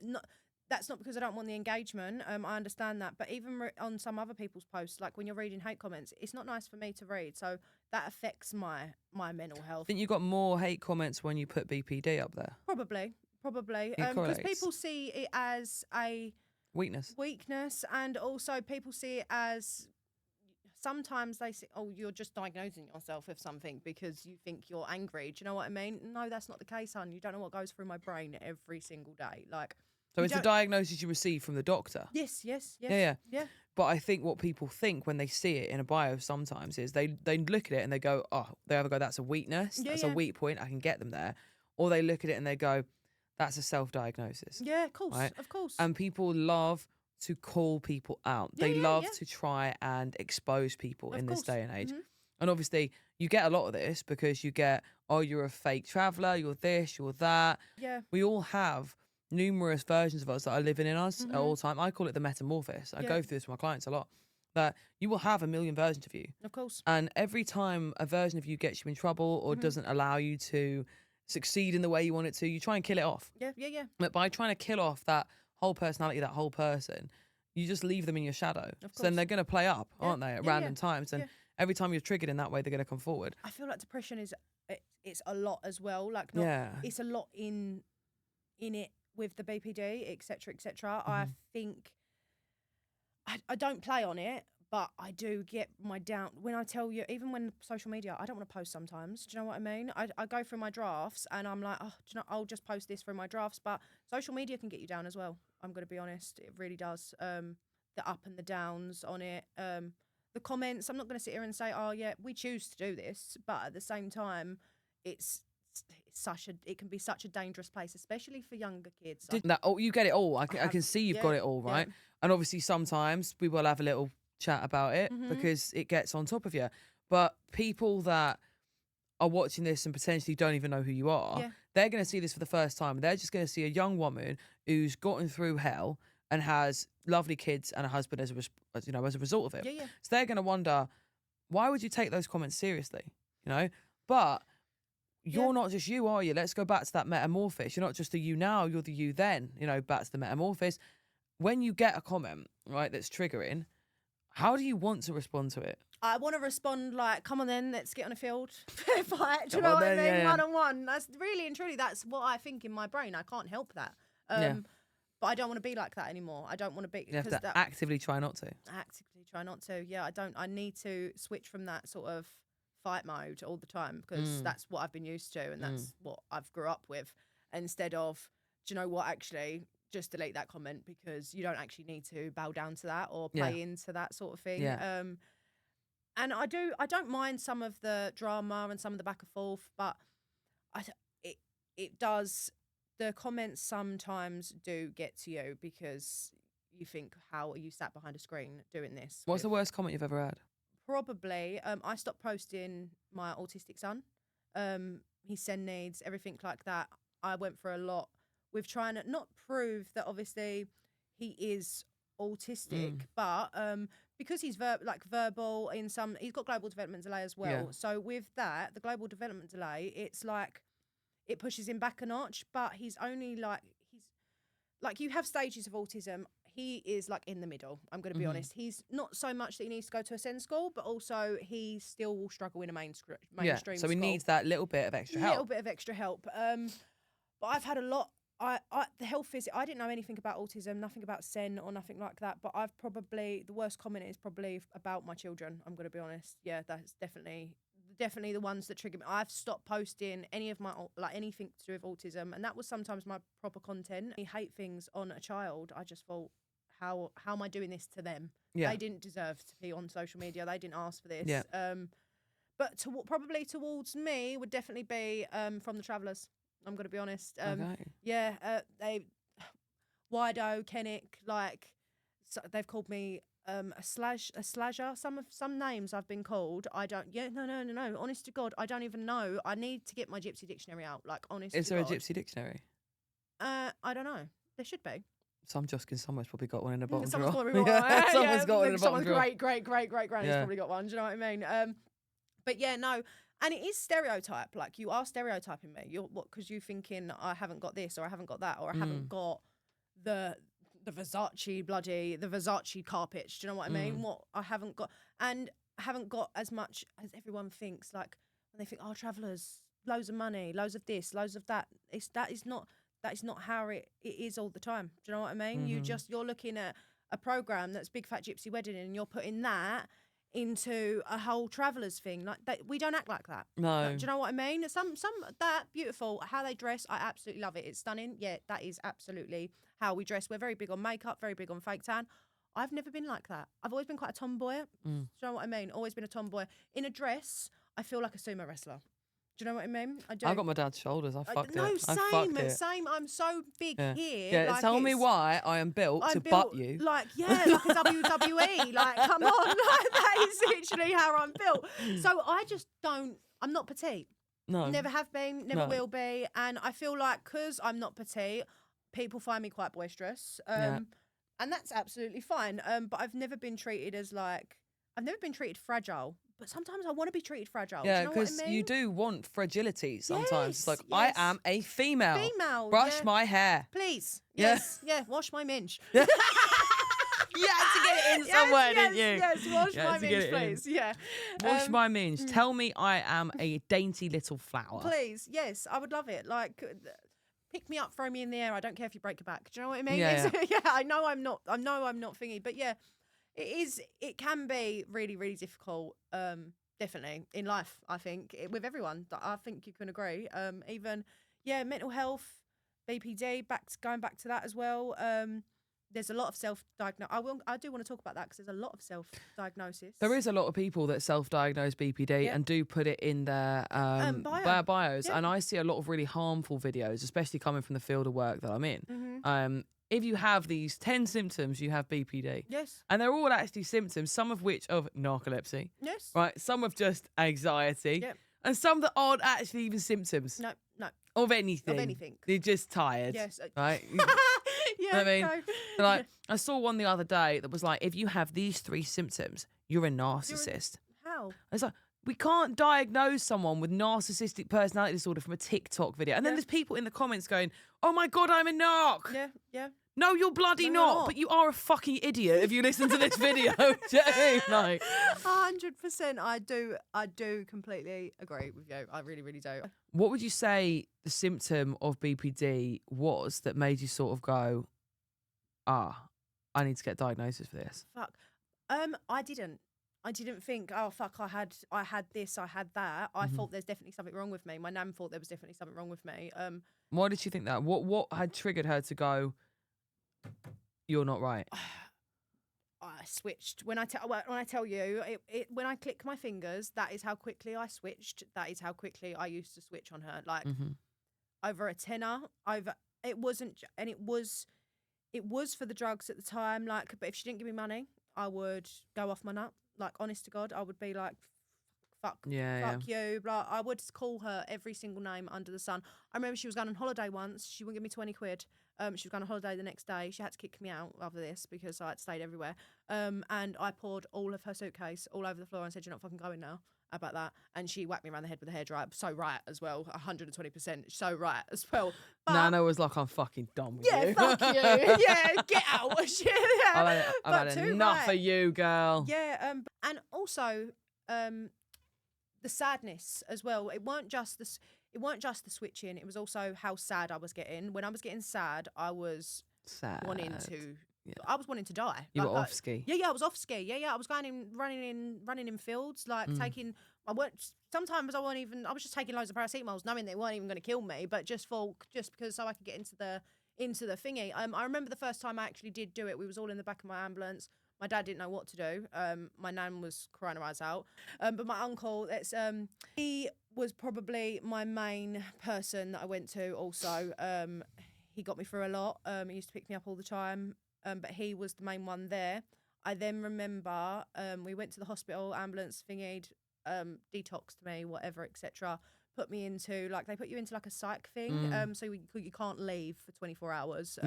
S2: that's not because I don't want the engagement. I understand that, but even on some other people's posts, like when you're reading hate comments, it's not nice for me to read. So that affects my mental health.
S1: Think you got more hate comments when you put BPD up there?
S2: Probably,
S1: It
S2: because
S1: correlates.
S2: people see it as a
S1: Weakness.
S2: and also people see it as. Sometimes they say, oh, you're just diagnosing yourself with something because you think you're angry. Do you know what I mean? No, that's not the case, hon. You don't know what goes through my brain every single day. Like,
S1: So it's the diagnosis you receive from the doctor?
S2: Yes.
S1: Yeah.
S2: Yeah.
S1: But I think what people think when they see it in a bio sometimes is they look at it and they go, oh, they either go, that's a weakness, that's a weak point, I can get them there. Or they look at it and they go, that's a self-diagnosis.
S2: Yeah, of course,
S1: right?
S2: of course.
S1: And people love to call people out. They love to try and expose people in this day and age. And obviously, you get a lot of this because you get, oh, you're a fake traveller, you're this, you're that.
S2: Yeah.
S1: We all have numerous versions of us that are living in us at all time. I call it the metamorphosis. I go through this with my clients a lot. That you will have a million versions of you.
S2: Of course.
S1: And every time a version of you gets you in trouble or doesn't allow you to succeed in the way you want it to, you try and kill it off.
S2: Yeah.
S1: But by trying to kill off that whole personality, that whole person, you just leave them in your shadow. So then they're going to play up, aren't they, at random times? And every time you're triggered in that way, they're going to come forward.
S2: I feel like depression it's a lot as well. Like, it's a lot in it with the BPD, etc., etc. I think I don't play on it, but I do get my down when I tell you. Even when social media, I don't want to post sometimes. Do you know what I mean? I go through my drafts and I'm like, oh, do you know, I'll just post this through my drafts. But social media can get you down as well. I'm going to be honest, it really does. The up and the downs on it. The comments. I'm not going to sit here and say, oh yeah, we choose to do this, but at the same time, it can be such a dangerous place, especially for younger kids.
S1: You get it all. I can see you've got it all, right?
S2: Yeah.
S1: And obviously sometimes we will have a little chat about it because it gets on top of you. But people that are watching this and potentially don't even know who you are, they're going to see this for the first time. They're just going to see a young woman who's gotten through hell and has lovely kids and a husband as a result of it.
S2: Yeah.
S1: So they're going to wonder, why would you take those comments seriously? But you're not just you, are you? Let's go back to that metamorphosis. You're not just the you now, you're the you then, back to the metamorphosis. When you get a comment, right, that's triggering, how do you want to respond to it?
S2: I want to respond like, come on then, let's get on a field. Fight. Do you know what I mean?
S1: Yeah.
S2: 1-on-1. That's really and truly, that's what I think in my brain. I can't help that. But I don't want to be like that anymore. I don't want to be.
S1: You have to actively try not to.
S2: Actively try not to. Yeah, I need to switch from that sort of fight mode all the time because that's what I've been used to and that's what I've grew up with. Instead of, do you know what, actually, just delete that comment because you don't actually need to bow down to that or play into that sort of thing.
S1: Yeah.
S2: And I don't mind some of the drama and some of the back and forth, but it does. The comments sometimes do get to you because you think, how are you sat behind a screen doing this?
S1: What's the worst comment you've ever had?
S2: Probably, I stopped posting my autistic son. His SEND needs, everything like that. I went for a lot with trying to not prove that obviously he is autistic, but because he's verbal in some, he's got global development delay as well.
S1: Yeah.
S2: So with that, the global development delay, it's like it pushes him back a notch, but he's you have stages of autism. He is like in the middle. I'm going to be honest. He's not so much that he needs to go to a SEND school, but also he still will struggle in a mainstream
S1: So
S2: school.
S1: he needs that little bit of extra help.
S2: A little bit of extra help. But I've had a lot. The health visit, I didn't know anything about autism, nothing about SEN or nothing like that. But the worst comment is probably about my children. I'm going to be honest. Yeah, that's definitely the ones that trigger me. I've stopped posting any of my anything to do with autism, and that was sometimes my proper content. I hate things on a child. I just thought, how am I doing this to them?
S1: Yeah.
S2: They didn't deserve to be on social media. They didn't ask for this.
S1: Yeah.
S2: But probably towards me would definitely be from the Travellers. I'm going to be honest.
S1: Okay.
S2: Yeah, they Wido, Kennick, they've called me a slasher. Some names I've been called. I don't. Yeah, no. Honest to God, I don't even know. I need to get my gypsy dictionary out. Like, honest.
S1: Is
S2: to
S1: there
S2: God.
S1: a gypsy dictionary?
S2: I don't know. There should be.
S1: Some Joskin someone's probably got one in the bottom
S2: Someone's
S1: drawer.
S2: got one. Yeah,
S1: Someone's got one in the bottom
S2: someone's
S1: drawer.
S2: great granny's
S1: Yeah.
S2: probably got one. Do you know what I mean? But yeah, no. And it is stereotype. Like, you are stereotyping me. You're what? Because you're thinking I haven't got this, or I haven't got that, or I haven't got the Versace carpets. Do you know what I mean? What I haven't got, and I haven't got as much as everyone thinks. Like, when they think, oh, travellers, loads of money, loads of this, loads of that. That is not how it is all the time. Do you know what I mean? You're looking at a program that's Big Fat Gypsy Wedding, and you're putting that into a whole travellers thing. Like, that, we don't act like that.
S1: No.
S2: Like, do you know what I mean? Some that beautiful, how they dress, I absolutely love it. It's stunning. Yeah, that is absolutely how we dress. We're very big on makeup, very big on fake tan. I've never been like that. I've always been quite a tomboy. Do you know what I mean? Always been a tomboy. In a dress, I feel like a sumo wrestler. Do you know what I mean? I do.
S1: I got my dad's shoulders. I fucked
S2: no,
S1: it.
S2: same,
S1: I fucked it.
S2: same. I'm so big here.
S1: Yeah,
S2: like,
S1: tell me why I am built to butt you.
S2: Like, yeah, like a WWE. Like, come on. Like, that is literally how I'm built. So I just don't, I'm not petite.
S1: No.
S2: Never have been, never will be. And I feel like because I'm not petite, people find me quite boisterous. And that's absolutely fine. But I've never been treated as like, I've never been treated fragile. But sometimes I want to be treated fragile.
S1: Yeah,
S2: because
S1: because you do want fragility sometimes. It's like,
S2: Yes.
S1: I am a female.
S2: Female.
S1: Brush my hair.
S2: Please.
S1: Yeah.
S2: Yes. Yeah. Wash my minge.
S1: You had to get it in somewhere, didn't you?
S2: Yes, wash
S1: You had
S2: my
S1: to get
S2: minge,
S1: it in.
S2: please. Yeah.
S1: Wash my minge. Tell me I am a dainty little flower.
S2: Please, yes, I would love it. Like, pick me up, throw me in the air. I don't care if you break your back. Do you know what I mean?
S1: Yeah,
S2: Yeah, I know I'm not thingy, but yeah, it can be really, really difficult. Definitely in life, I think, with everyone. I think you can agree. Even, mental health, BPD, going back to that as well. There's a lot of self-diagnosis. I do want to talk about that because there's a lot of self-diagnosis.
S1: There is a lot of people that self-diagnose BPD and do put it in their bios.
S2: Yeah.
S1: And I see a lot of really harmful videos, especially coming from the field of work that I'm in. If you have these 10 symptoms, you have BPD.
S2: Yes.
S1: And they're all actually symptoms, some of which of narcolepsy.
S2: Yes.
S1: Right? Some of just anxiety.
S2: Yep.
S1: And some that aren't actually even symptoms.
S2: No.
S1: Of anything.
S2: Of anything.
S1: They're just tired.
S2: Yes.
S1: Right?
S2: Yeah.
S1: I mean,
S2: no.
S1: like, I saw one the other day that was like, if you have these 3 symptoms, you're a narcissist.
S2: How?
S1: It's like, we can't diagnose someone with narcissistic personality disorder from a TikTok video. And then there's people in the comments going, oh my God, I'm a narc.
S2: Yeah.
S1: No, you're bloody
S2: No, you're
S1: not.
S2: not.
S1: But you are a fucking idiot if you listen to this video. Do you know what I mean? Like,
S2: 100%. I do completely agree with you. I really, really do.
S1: what would you say the symptom of BPD was that made you sort of go, I need to get diagnosis for this?
S2: Fuck. I didn't think, oh fuck, I had this, I had that. I thought there's definitely something wrong with me. My nan thought there was definitely something wrong with me.
S1: Why did she think that? What had triggered her to go, you're not right?
S2: I switched when I tell you when I click my fingers, that is how quickly I switched. That is how quickly I used to switch on her. Like over a tenner, it wasn't, and it was for the drugs at the time. Like, but if she didn't give me money, I would go off my nut. Like, honest to God, I would be like, fuck you. Blah. I would call her every single name under the sun. I remember she was going on holiday once. She wouldn't give me 20 quid. She was going on holiday the next day. She had to kick me out after this because I had stayed everywhere. And I poured all of her suitcase all over the floor and said, you're not fucking going now. How about that? And she whacked me around the head with a hairdryer. So right as well. 120%. So right as well. But,
S1: Nana was like, I'm fucking done with you.
S2: Yeah, fuck you. Yeah, get out.
S1: I've had enough of you, girl.
S2: Yeah, and also the sadness as well. It weren't just the switching. It was also how sad I was getting. When I was getting sad, I was
S1: Sad.
S2: wanting to.
S1: Yeah.
S2: I was wanting to die.
S1: You were
S2: Like,
S1: off ski.
S2: Yeah, I was off ski. Yeah, I was running in fields, like taking. Sometimes I was just taking loads of paracetamols, knowing they weren't even going to kill me, but just because so I could get into the thingy. I remember the first time I actually did do it. We was all in the back of my ambulance. My dad didn't know what to do. My nan was crying her eyes out. But my uncle, he was probably my main person that I went to also. He got me through a lot. He used to pick me up all the time. but he was the main one there. I then remember we went to the hospital, ambulance thingied, detoxed me, whatever, etc. Put me into they put you into a psych thing, so you can't leave for 24 hours.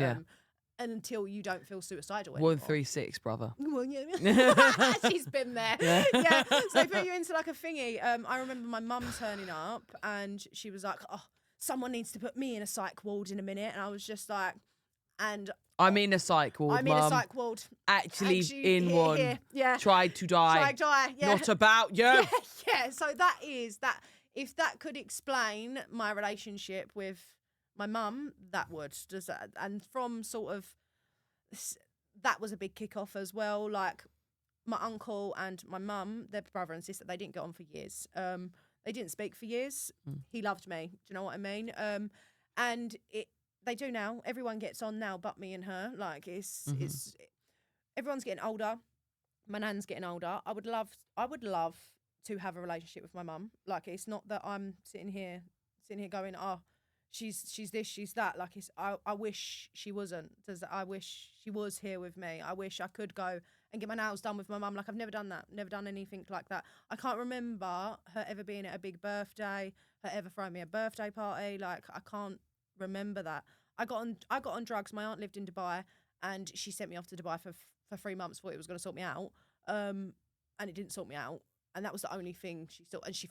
S2: Until you don't feel suicidal anymore.
S1: 136, brother.
S2: Well, yeah. She's been there. Yeah. So they put you into a thingy. I remember my mum turning up and she was like, oh, someone needs to put me in a psych ward in a minute. And I was just like,
S1: I'm in a psych ward,
S2: I'm in a psych ward.
S1: Actually in
S2: here,
S1: one.
S2: here. Yeah.
S1: Tried to die.
S2: Yeah.
S1: Not about you.
S2: Yeah. So that is that. If that could explain my relationship with my mum, that would. Does that, and from sort of that was a big kick off as well. Like my uncle and my mum, their brother and sister, they didn't get on for years. They didn't speak for years. He loved me. Do you know what I mean? And they do now. Everyone gets on now, but me and her. Like it's everyone's getting older. My nan's getting older. I would love to have a relationship with my mum. Like it's not that I'm sitting here going, oh, she's this, she's that. Like I wish she wasn't. I wish she was here with me. I wish I could go and get my nails done with my mum. Like I've never done that. Never done anything like that. I can't remember her ever being at a big birthday, her ever throwing me a birthday party. Like I can't remember that. I got on drugs. My aunt lived in Dubai and she sent me off to Dubai for 3 months, thought it was going to sort me out. And it didn't sort me out. And that was the only thing she thought. And she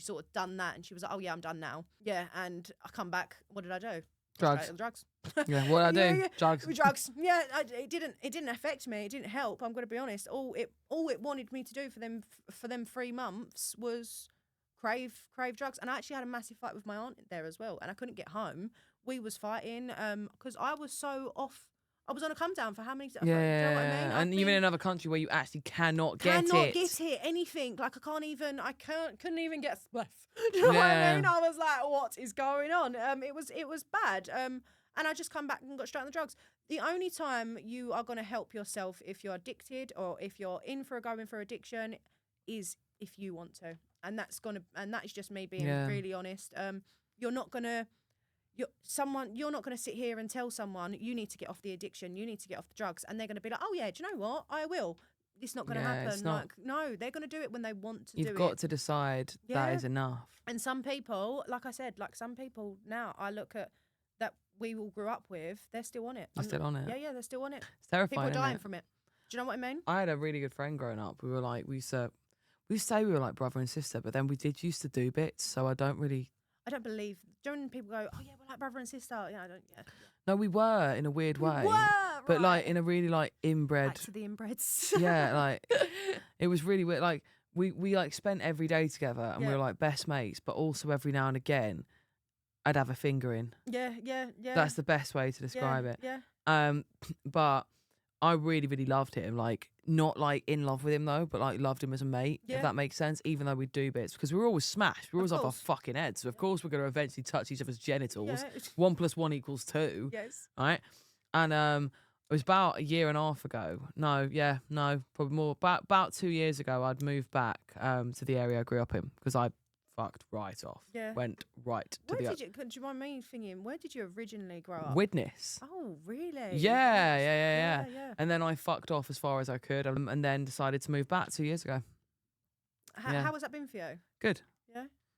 S2: sort of done that. And she was like, oh, yeah, I'm done now. Yeah. And I come back. What did I do? Drugs.
S1: Yeah, what did I do?
S2: Drugs. Yeah, it didn't affect me. It didn't help. I'm going to be honest. All it wanted me to do for them 3 months was crave drugs. And I actually had a massive fight with my aunt there as well. And I couldn't get home. We was fighting because I was so off. I was on a come down for how many?
S1: Yeah,
S2: do you know what I mean?
S1: and you're in another country where you actually cannot get
S2: anything. Like I couldn't even get a spliff. Do you know what I mean? I was like, what is going on? It was bad. And I just come back and got straight on the drugs. The only time you are going to help yourself if you're addicted or if you're going for addiction is if you want to, and that is just me being really honest. You're not gonna sit here and tell someone you need to get off the addiction, you need to get off the drugs, and they're going to be like, oh yeah, do you know what? I will. It's not going to happen. No, they're going to do it when they want to do it.
S1: You've got to decide that is enough.
S2: And some people, like I said, some people now I look at that we all grew up with, they're still on it.
S1: They're still on it.
S2: Yeah, they're still on it.
S1: It's terrifying.
S2: People are dying from it. Do you know what I mean?
S1: I had a really good friend growing up. We were like, we used to say we were like brother and sister, but then we used to do bits, so I don't believe.
S2: When people go, oh yeah, we're like brother and sister. Yeah, I don't. Yeah.
S1: No, we were in a weird way. But like in a really like inbred.
S2: Back to the inbreds.
S1: Yeah, like it was really weird. Like we like spent every day together, and we were like best mates. But also every now and again, I'd have a finger in.
S2: Yeah.
S1: That's the best way to describe it.
S2: Yeah.
S1: But I really, really loved him. Like, not like in love with him though, but like loved him as a mate, if that makes sense. Even though we'd do bits, because we were always smashed. We were always off our fucking heads. So of course we're going to eventually touch each other's genitals.
S2: Yeah.
S1: 1 + 1 = 2.
S2: Yes.
S1: Right. And it was about a year and a half ago. No, probably more. About 2 years ago, I'd moved back to the area I grew up in because I fucked right off.
S2: Yeah.
S1: Went right to
S2: do you mind me thinking, where did you originally grow up?
S1: Widnes.
S2: Oh, really?
S1: Yeah. And then I fucked off as far as I could and then decided to move back 2 years ago.
S2: How has that been for you?
S1: Good.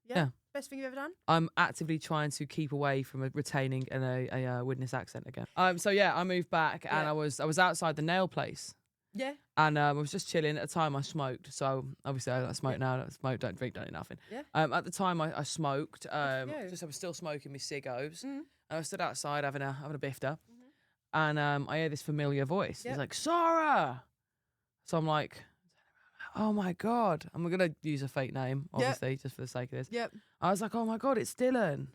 S2: Yeah? Best thing you've ever done?
S1: I'm actively trying to keep away from retaining a Widnes accent again. So yeah, I moved back and I was outside the nail place.
S2: Yeah.
S1: And I was just chilling. At the time I smoked. So obviously I don't smoke now. I don't smoke, don't drink, don't do nothing.
S2: Yeah.
S1: At the time I smoked. I was still smoking my ciggos. And I stood outside having a bifter. And I hear this familiar voice. He's like, Sara! So I'm like, oh my God. I'm going to use a fake name, obviously, just for the sake of this.
S2: Yep.
S1: I was like, oh my God, it's Dylan.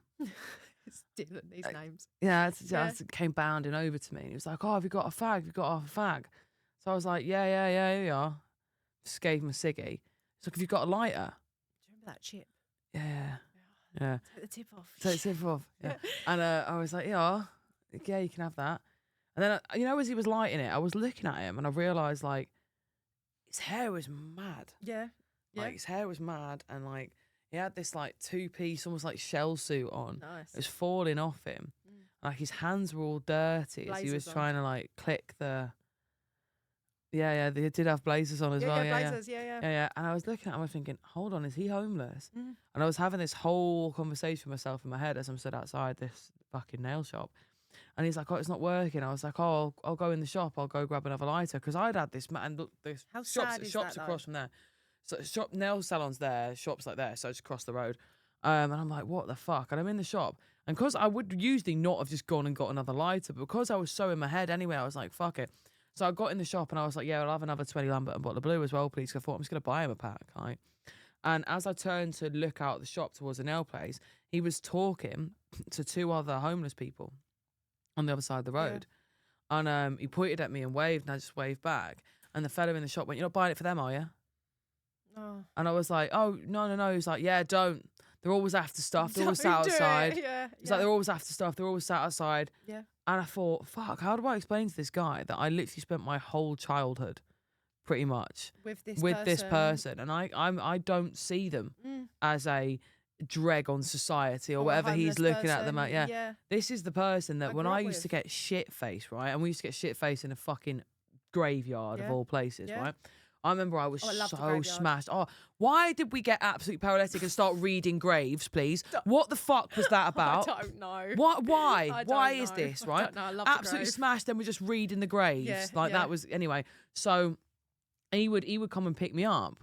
S2: It's Dylan, these names.
S1: Yeah, it came bounding over to me. And he was like, oh, have you got a fag? Have you got a fag? So I was like, yeah, here you are. Just gave him a ciggy. He's like, have you got a lighter?
S2: Do you remember that chip?
S1: Yeah.
S2: Take the tip off.
S1: Take the tip off. Yeah. And I was like, yeah, you can have that. And then, as he was lighting it, I was looking at him and I realised, like, his hair was mad.
S2: Yeah.
S1: Like, his hair was mad and, like, he had this, like, 2-piece, almost like shell suit on.
S2: Nice.
S1: It was falling off him. Like his hands were all dirty as he was
S2: Blazers on.
S1: trying to like click the. Yeah, they did have blazers on as well. Yeah,
S2: blazers, yeah.
S1: yeah. And I was looking at him, I was thinking, hold on, is he homeless?
S2: Mm.
S1: And I was having this whole conversation with myself in my head as I'm stood outside this fucking nail shop. And he's like, oh, it's not working. I was like, oh, I'll go in the shop. I'll go grab another lighter. Because I'd had this, and look, there's
S2: How
S1: shops,
S2: sad is
S1: shops
S2: that,
S1: across
S2: though?
S1: from there. So nail salons there, shops like there. So just across the road. And I'm like, what the fuck? And I'm in the shop. And because I would usually not have just gone and got another lighter, but because I was so in my head anyway, I was like, fuck it. So I got in the shop and I was like, yeah, I'll have another 20 Lambert and bottle of blue as well, please. 'Cause I thought I'm just going to buy him a pack, right? And as I turned to look out the shop towards the nail place, he was talking to 2 other homeless people on the other side of the road. Yeah. And he pointed at me and waved, and I just waved back. And the fella in the shop went, you're not buying it for them, are you?
S2: Oh.
S1: And I was like, oh, no. He's like, yeah, don't. They're always after stuff. They're always sat outside. He's like, they're always after stuff. They're always sat outside.
S2: Yeah.
S1: And I thought, fuck, how do I explain to this guy that I literally spent my whole childhood, pretty much,
S2: with
S1: this person, and I don't see them as a dreg on society or whatever he's looking at them at. Yeah. This is the person that when I used to get shit faced, right, and we used to get shit faced in a fucking graveyard of all places, right. I remember I was so smashed. Oh, why did we get absolutely paralytic and start reading graves, please? What the fuck was that about?
S2: I don't know.
S1: What? Why?
S2: Why
S1: is this, right?
S2: I don't know. I love
S1: absolutely smashed, then we're just reading the graves. That was, anyway. So he would come and pick me up.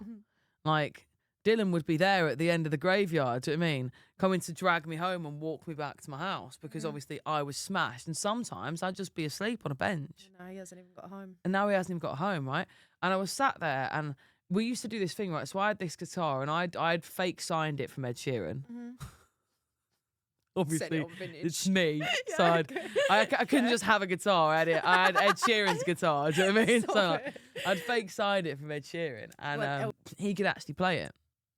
S1: Like, Dylan would be there at the end of the graveyard, do you know what I mean? Coming to drag me home and walk me back to my house because obviously I was smashed. And sometimes I'd just be asleep on a bench.
S2: No, he hasn't even got home.
S1: And now he hasn't even got home, right? And I was sat there and we used to do this thing, right? So I had this guitar and I'd fake signed it from Ed Sheeran. Obviously, it's me. So I couldn't just have a guitar. I had Ed Sheeran's guitar, do you know what I mean? So I'd fake signed it from Ed Sheeran and he could actually play it.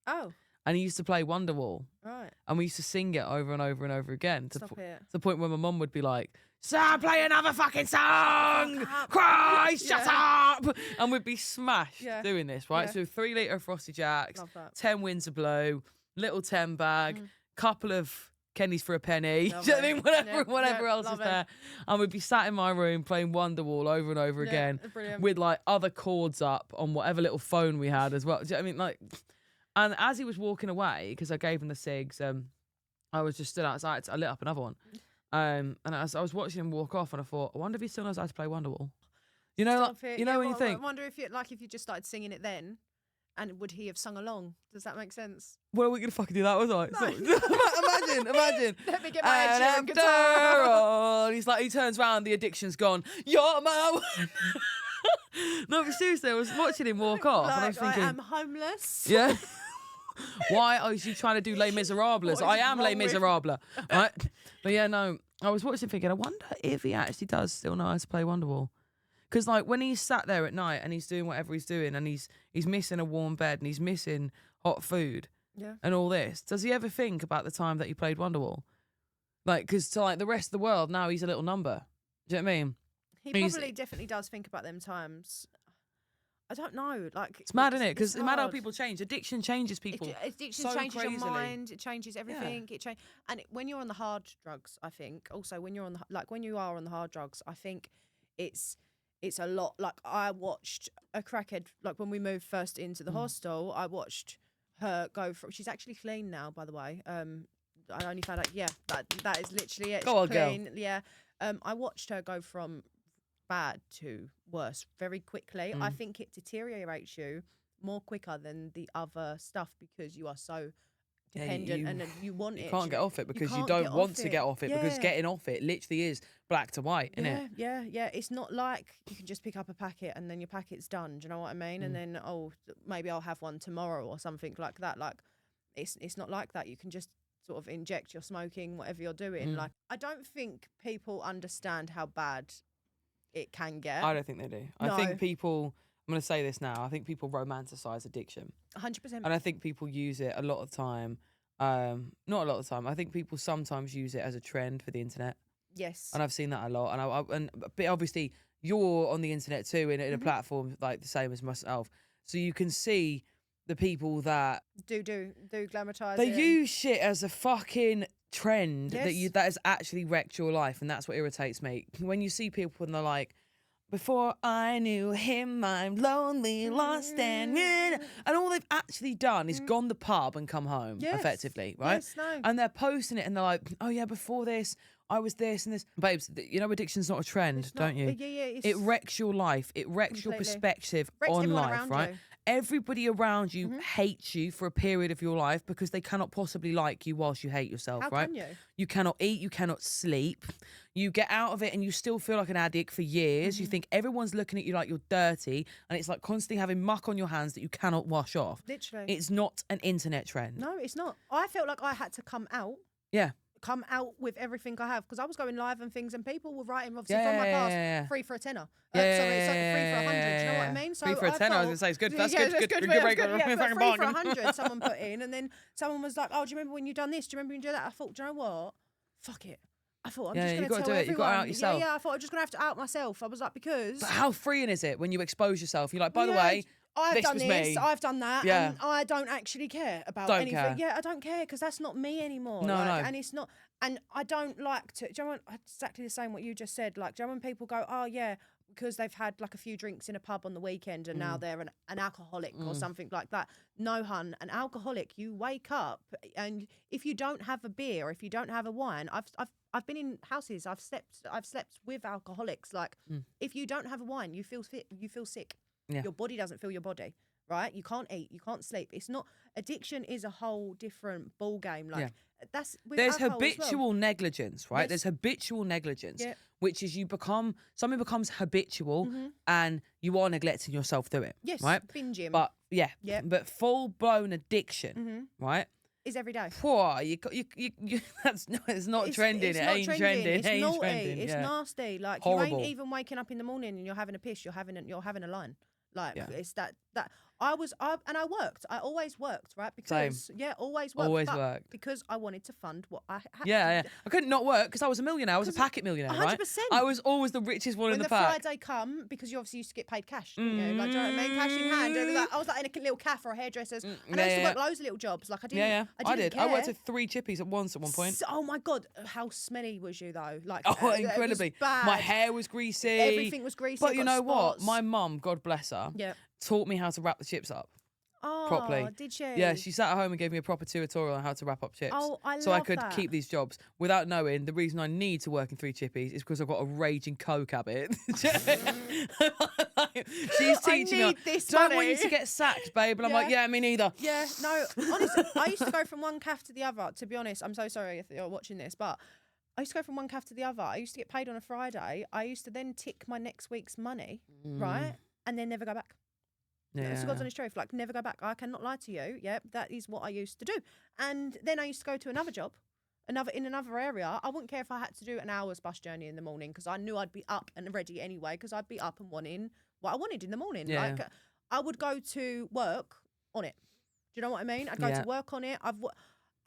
S2: Oh.
S1: And he used to play Wonderwall.
S2: Right.
S1: And we used to sing it over and over and over again. To
S2: it.
S1: the point where my mum would be like, Sara, play another fucking song! Christ, shut up! And we'd be smashed doing this, right? So 3 litre of Frosty Jacks, 10 Windsor Blue, little 10 bag, couple of Kenny's for a penny. Do you know what I mean? Whatever else is there. And we'd be sat in my room playing Wonderwall over and over again with like other chords up on whatever little phone we had as well. Do you know what I mean? Like, and as he was walking away, because I gave him the cigs, I was just stood outside. I lit up another one. And as I was watching him walk off, and I thought, I wonder if he still knows how to play Wonderwall. You know, when you think.
S2: I wonder if you just started singing it then, and would he have sung along? Does that make sense?
S1: Well, are we gonna fucking do that? Was I?
S2: No.
S1: So, imagine.
S2: Let me get my Ed Sheeran guitar.
S1: All, he's like, he turns around, the addiction's gone. You're my one. No, but seriously, I was watching him walk off, and I was thinking,
S2: I am homeless.
S1: Yeah. Why are you trying to do Les Miserables? I am Les Miserables, right? But yeah, no, I was watching thinking, I wonder if he actually does still know how to play Wonderwall. Because like when he's sat there at night and he's doing whatever he's doing and he's missing a warm bed and he's missing hot food and all this, does he ever think about the time that he played Wonderwall? Like, because to like the rest of the world now he's a little number. Do you know what I mean?
S2: He probably definitely does think about them times. I don't know. Like,
S1: it's mad, isn't it? Because it's mad how people change. Addiction changes people.
S2: Addiction changes your mind. It changes everything. Yeah. And when you're on the hard drugs, I think also when you're on when you are on the hard drugs, I think it's a lot. Like I watched a crackhead. Like when we moved first into the hostel, I watched her go from. She's actually clean now, by the way. I only found out. Yeah, that is literally it.
S1: Go on,
S2: clean.
S1: girl.
S2: Yeah. I watched her go from bad to worse very quickly. I think it deteriorates you more quicker than the other stuff because you are so dependent and you want it.
S1: You can't get off it because you don't want to get off it because getting off it literally is black to white, isn't it?
S2: Yeah. It's not like you can just pick up a packet and then your packet's done. Do you know what I mean? And then maybe I'll have one tomorrow or something like that. Like it's not like that. You can just sort of inject your smoking, whatever you're doing. Like I don't think people understand how bad it can get.
S1: I don't think they do. I think people, I'm going to say this now, I think people romanticize addiction.
S2: 100%.
S1: And I think people use it a lot of time, not a lot of time, I think people sometimes use it as a trend for the internet.
S2: Yes.
S1: And I've seen that a lot. But obviously you're on the internet too in a platform like the same as myself. So you can see the people that
S2: do glamorize
S1: they
S2: it.
S1: use shit as a fucking trend that
S2: Yes.
S1: has actually wrecked your life, and that's what irritates me. When you see people and they're like, before I knew him, I'm lonely, lost, and all they've actually done is gone the pub and come home,
S2: Yes.
S1: effectively, right?
S2: Yes, no.
S1: And they're posting it, and they're like, "Oh yeah, before this, I was this and this." Babes, you know, addiction's not a trend,
S2: It's not-
S1: don't you?
S2: Yeah,
S1: It wrecks your life. It wrecks your
S2: Completely.
S1: perspective
S2: Wrecks
S1: on
S2: everyone
S1: life,
S2: around
S1: right?
S2: you.
S1: Everybody around you hates you for a period of your life because they cannot possibly like you whilst you hate yourself,
S2: How
S1: right?
S2: can you?
S1: You cannot eat, you cannot sleep. You get out of it and you still feel like an addict for years. You think everyone's looking at you like you're dirty, and it's like constantly having muck on your hands that you cannot wash off.
S2: Literally.
S1: It's not an internet trend.
S2: No, it's not. I felt like I had to come out with everything I have, because I was going live and things, and people were writing obviously from my past, free for a tenner. Sorry, free for 100. Do you know what I mean? So
S1: free for a tenner, I was going to say, it's good. That's good. Good
S2: But
S1: rate.
S2: free for 100, someone put in, and then someone was like, "Oh, do you remember when you done this? Do you remember when you did that?" I thought, do you know what? Fuck it. I thought I'm just going to tell everyone.
S1: You've got to out yourself.
S2: Yeah, I thought I'm just going to have to out myself. I was like, because.
S1: But how freeing is it when you expose yourself? You're like, by the way,
S2: I've
S1: this
S2: done
S1: was
S2: this,
S1: me.
S2: I've done that,
S1: Yeah.
S2: and I don't actually care about
S1: Don't
S2: anything.
S1: care.
S2: Yeah, I don't care, because that's not me anymore.
S1: No, no.
S2: And it's not, and I don't like to, do you know what, exactly the same what you just said, like, do you know when people go, oh yeah, because they've had like a few drinks in a pub on the weekend and now they're an alcoholic or something like that. No, hun, an alcoholic, you wake up, and if you don't have a beer or if you don't have a wine, I've been in houses, I've slept with alcoholics. Like, if you don't have a wine, you feel fit, you feel sick.
S1: Yeah.
S2: Your body doesn't feel your body, right? You can't eat, you can't sleep. It's not, addiction is a whole different ball game. Like, that's with
S1: there's
S2: alcohol as
S1: habitual
S2: well.
S1: negligence, right?
S2: Yes.
S1: There's habitual negligence,
S2: Yeah.
S1: which is something becomes habitual and you are neglecting yourself through it.
S2: Yes,
S1: right?
S2: binging.
S1: But yeah,
S2: Yep.
S1: but full blown addiction, right?
S2: Is every day.
S1: Whoa, you that's no, it's not trending.
S2: It's
S1: It
S2: not
S1: ain't
S2: trending.
S1: trending.
S2: It's
S1: It ain't
S2: naughty.
S1: trending.
S2: It's
S1: yeah.
S2: nasty. Like,
S1: Horrible.
S2: you ain't even waking up in the morning and you're having a piss. You're having a line. Like,
S1: Yeah.
S2: it's that I worked. I always worked, right?
S1: Same.
S2: Because always worked.
S1: Always
S2: but
S1: worked.
S2: because I wanted to fund what I had.
S1: Yeah. I couldn't not work because I was a millionaire. I was a packet millionaire, right?
S2: 100%.
S1: I was always the richest one
S2: When
S1: in the
S2: the
S1: pack.
S2: Friday come, because you obviously used to get paid cash, didn't you? Like, do you know what I mean? Cash in hand. And I was like in a little cafe or a hairdresser's, and I used to work loads of little jobs. Like, I didn't.
S1: Yeah. I did.
S2: Care.
S1: I worked at 3 chippies at once at one point.
S2: Oh my god, how smelly was you though? Like,
S1: Oh,
S2: it was
S1: incredibly.
S2: bad.
S1: My hair was greasy.
S2: Everything was greasy.
S1: But
S2: I
S1: you
S2: got
S1: know what?
S2: spots.
S1: My mum, God bless her, taught me how to wrap the chips up
S2: Oh,
S1: properly.
S2: did she?
S1: Yeah, she sat at home and gave me a proper tutorial on how to wrap up chips.
S2: Oh, I
S1: so I
S2: love
S1: could
S2: that.
S1: keep these jobs without knowing the reason I need to work in 3 chippies is because I've got a raging coke habit. She's teaching
S2: I
S1: her.
S2: need this
S1: Don't want
S2: money."
S1: you to get sacked, babe. And I'm like, yeah, me neither.
S2: Yeah, no, honestly, I used to go from one calf to the other. To be honest, I'm so sorry if you're watching this, but I used to go from one calf to the other. I used to get paid on a Friday. I used to then tick my next week's money, right, and then never go back.
S1: Yeah.
S2: So God's honest truth, like, never go back. I cannot lie to you. Yep, that is what I used to do. And then I used to go to another job, in another area. I wouldn't care if I had to do an hour's bus journey in the morning because I knew I'd be up and ready anyway, because I'd be up and wanting what I wanted in the morning.
S1: Yeah.
S2: Like, I would go to work on it. Do you know what I mean? I'd go to work on it.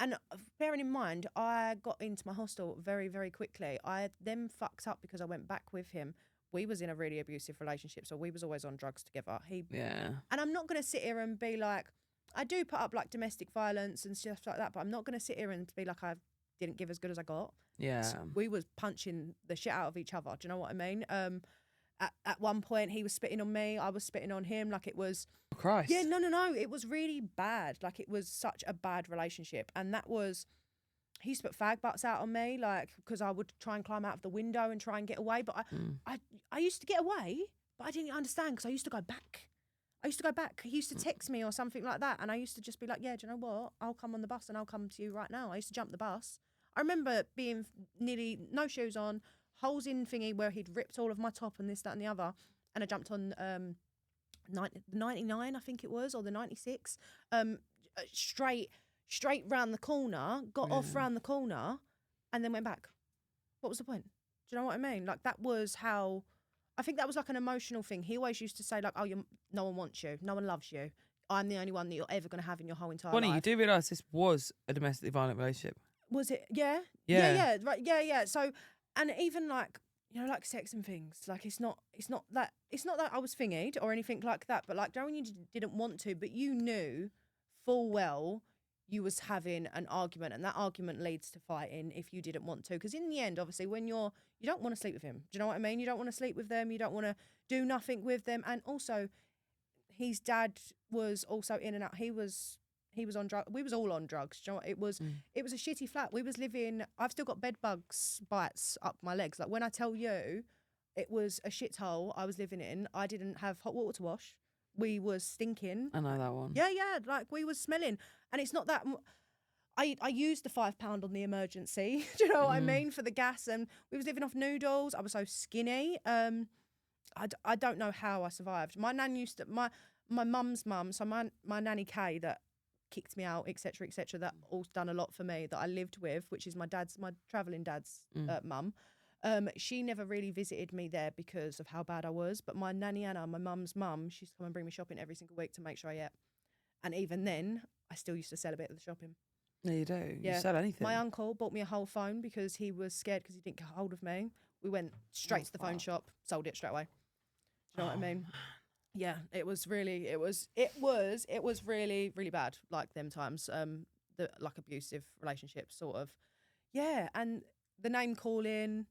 S2: And bearing in mind, I got into my hostel very, very quickly. I then fucked up because I went back with him. We was in a really abusive relationship, so we was always on drugs together. And I'm not going to sit here and be like, I do put up like domestic violence and stuff like that, but I'm not going to sit here and be like, I didn't give as good as I got.
S1: Yeah.
S2: So we was punching the shit out of each other. Do you know what I mean? At one point, he was spitting on me. I was spitting on him. Like, it was...
S1: Oh, Christ.
S2: Yeah, no. It was really bad. Like, it was such a bad relationship. And that was... He used to put fag butts out on me, like, because I would try and climb out of the window and try and get away. But I used to get away, but I didn't understand because I used to go back. He used to text me or something like that. And I used to just be like, yeah, do you know what? I'll come on the bus and I'll come to you right now. I used to jump the bus. I remember being nearly no shoes on, holes in thingy where he'd ripped all of my top and this, that and the other. And I jumped on the 99, I think it was, or the 96, straight round the corner, got off round the corner, and then went back. What was the point? Do you know what I mean? Like, that was how... I think that was like an emotional thing. He always used to say, like, oh, no one wants you. No one loves you. I'm the only one that you're ever going to have in your whole entire
S1: Bonnie,
S2: life.
S1: you do realise this was a domestically violent relationship?
S2: Was it? Yeah.
S1: Yeah.
S2: Right. Yeah. So, and even like, you know, like sex and things, like it's not that I was thingied or anything like that, but like, when you didn't want to, but you knew full well you was having an argument, and that argument leads to fighting if you didn't want to. Because in the end, obviously, when you don't want to sleep with him. Do you know what I mean? You don't want to sleep with them. You don't want to do nothing with them. And also, his dad was also in and out. He was on drugs. We was all on drugs. Do you know what? It was a shitty flat. We was living. I've still got bed bugs bites up my legs. Like when I tell you, it was a shithole I was living in. I didn't have hot water to wash. We was stinking.
S1: I know that one.
S2: Yeah, like we was smelling, and it's not that. I used the £5 on the emergency. Do you know what I mean, for the gas? And we was living off noodles. I was so skinny. I don't know how I survived. My nan used to my mum's mum, so my nanny Kay that kicked me out, etc., etc. That all done a lot for me. That I lived with, which is my travelling dad's mum. She never really visited me there because of how bad I was. But my nanny Anna, my mum's mum, she used to come and bring me shopping every single week to make sure I ate. And even then, I still used to sell a bit of the shopping.
S1: Yeah, you do.
S2: Yeah.
S1: You sell anything.
S2: My uncle bought me a whole phone because he was scared because he didn't get hold of me. We went straight to the phone shop, sold it straight away. Do you know what I mean? Yeah, it was really really bad. Like them times, the like abusive relationship sort of. Yeah, and the name calling.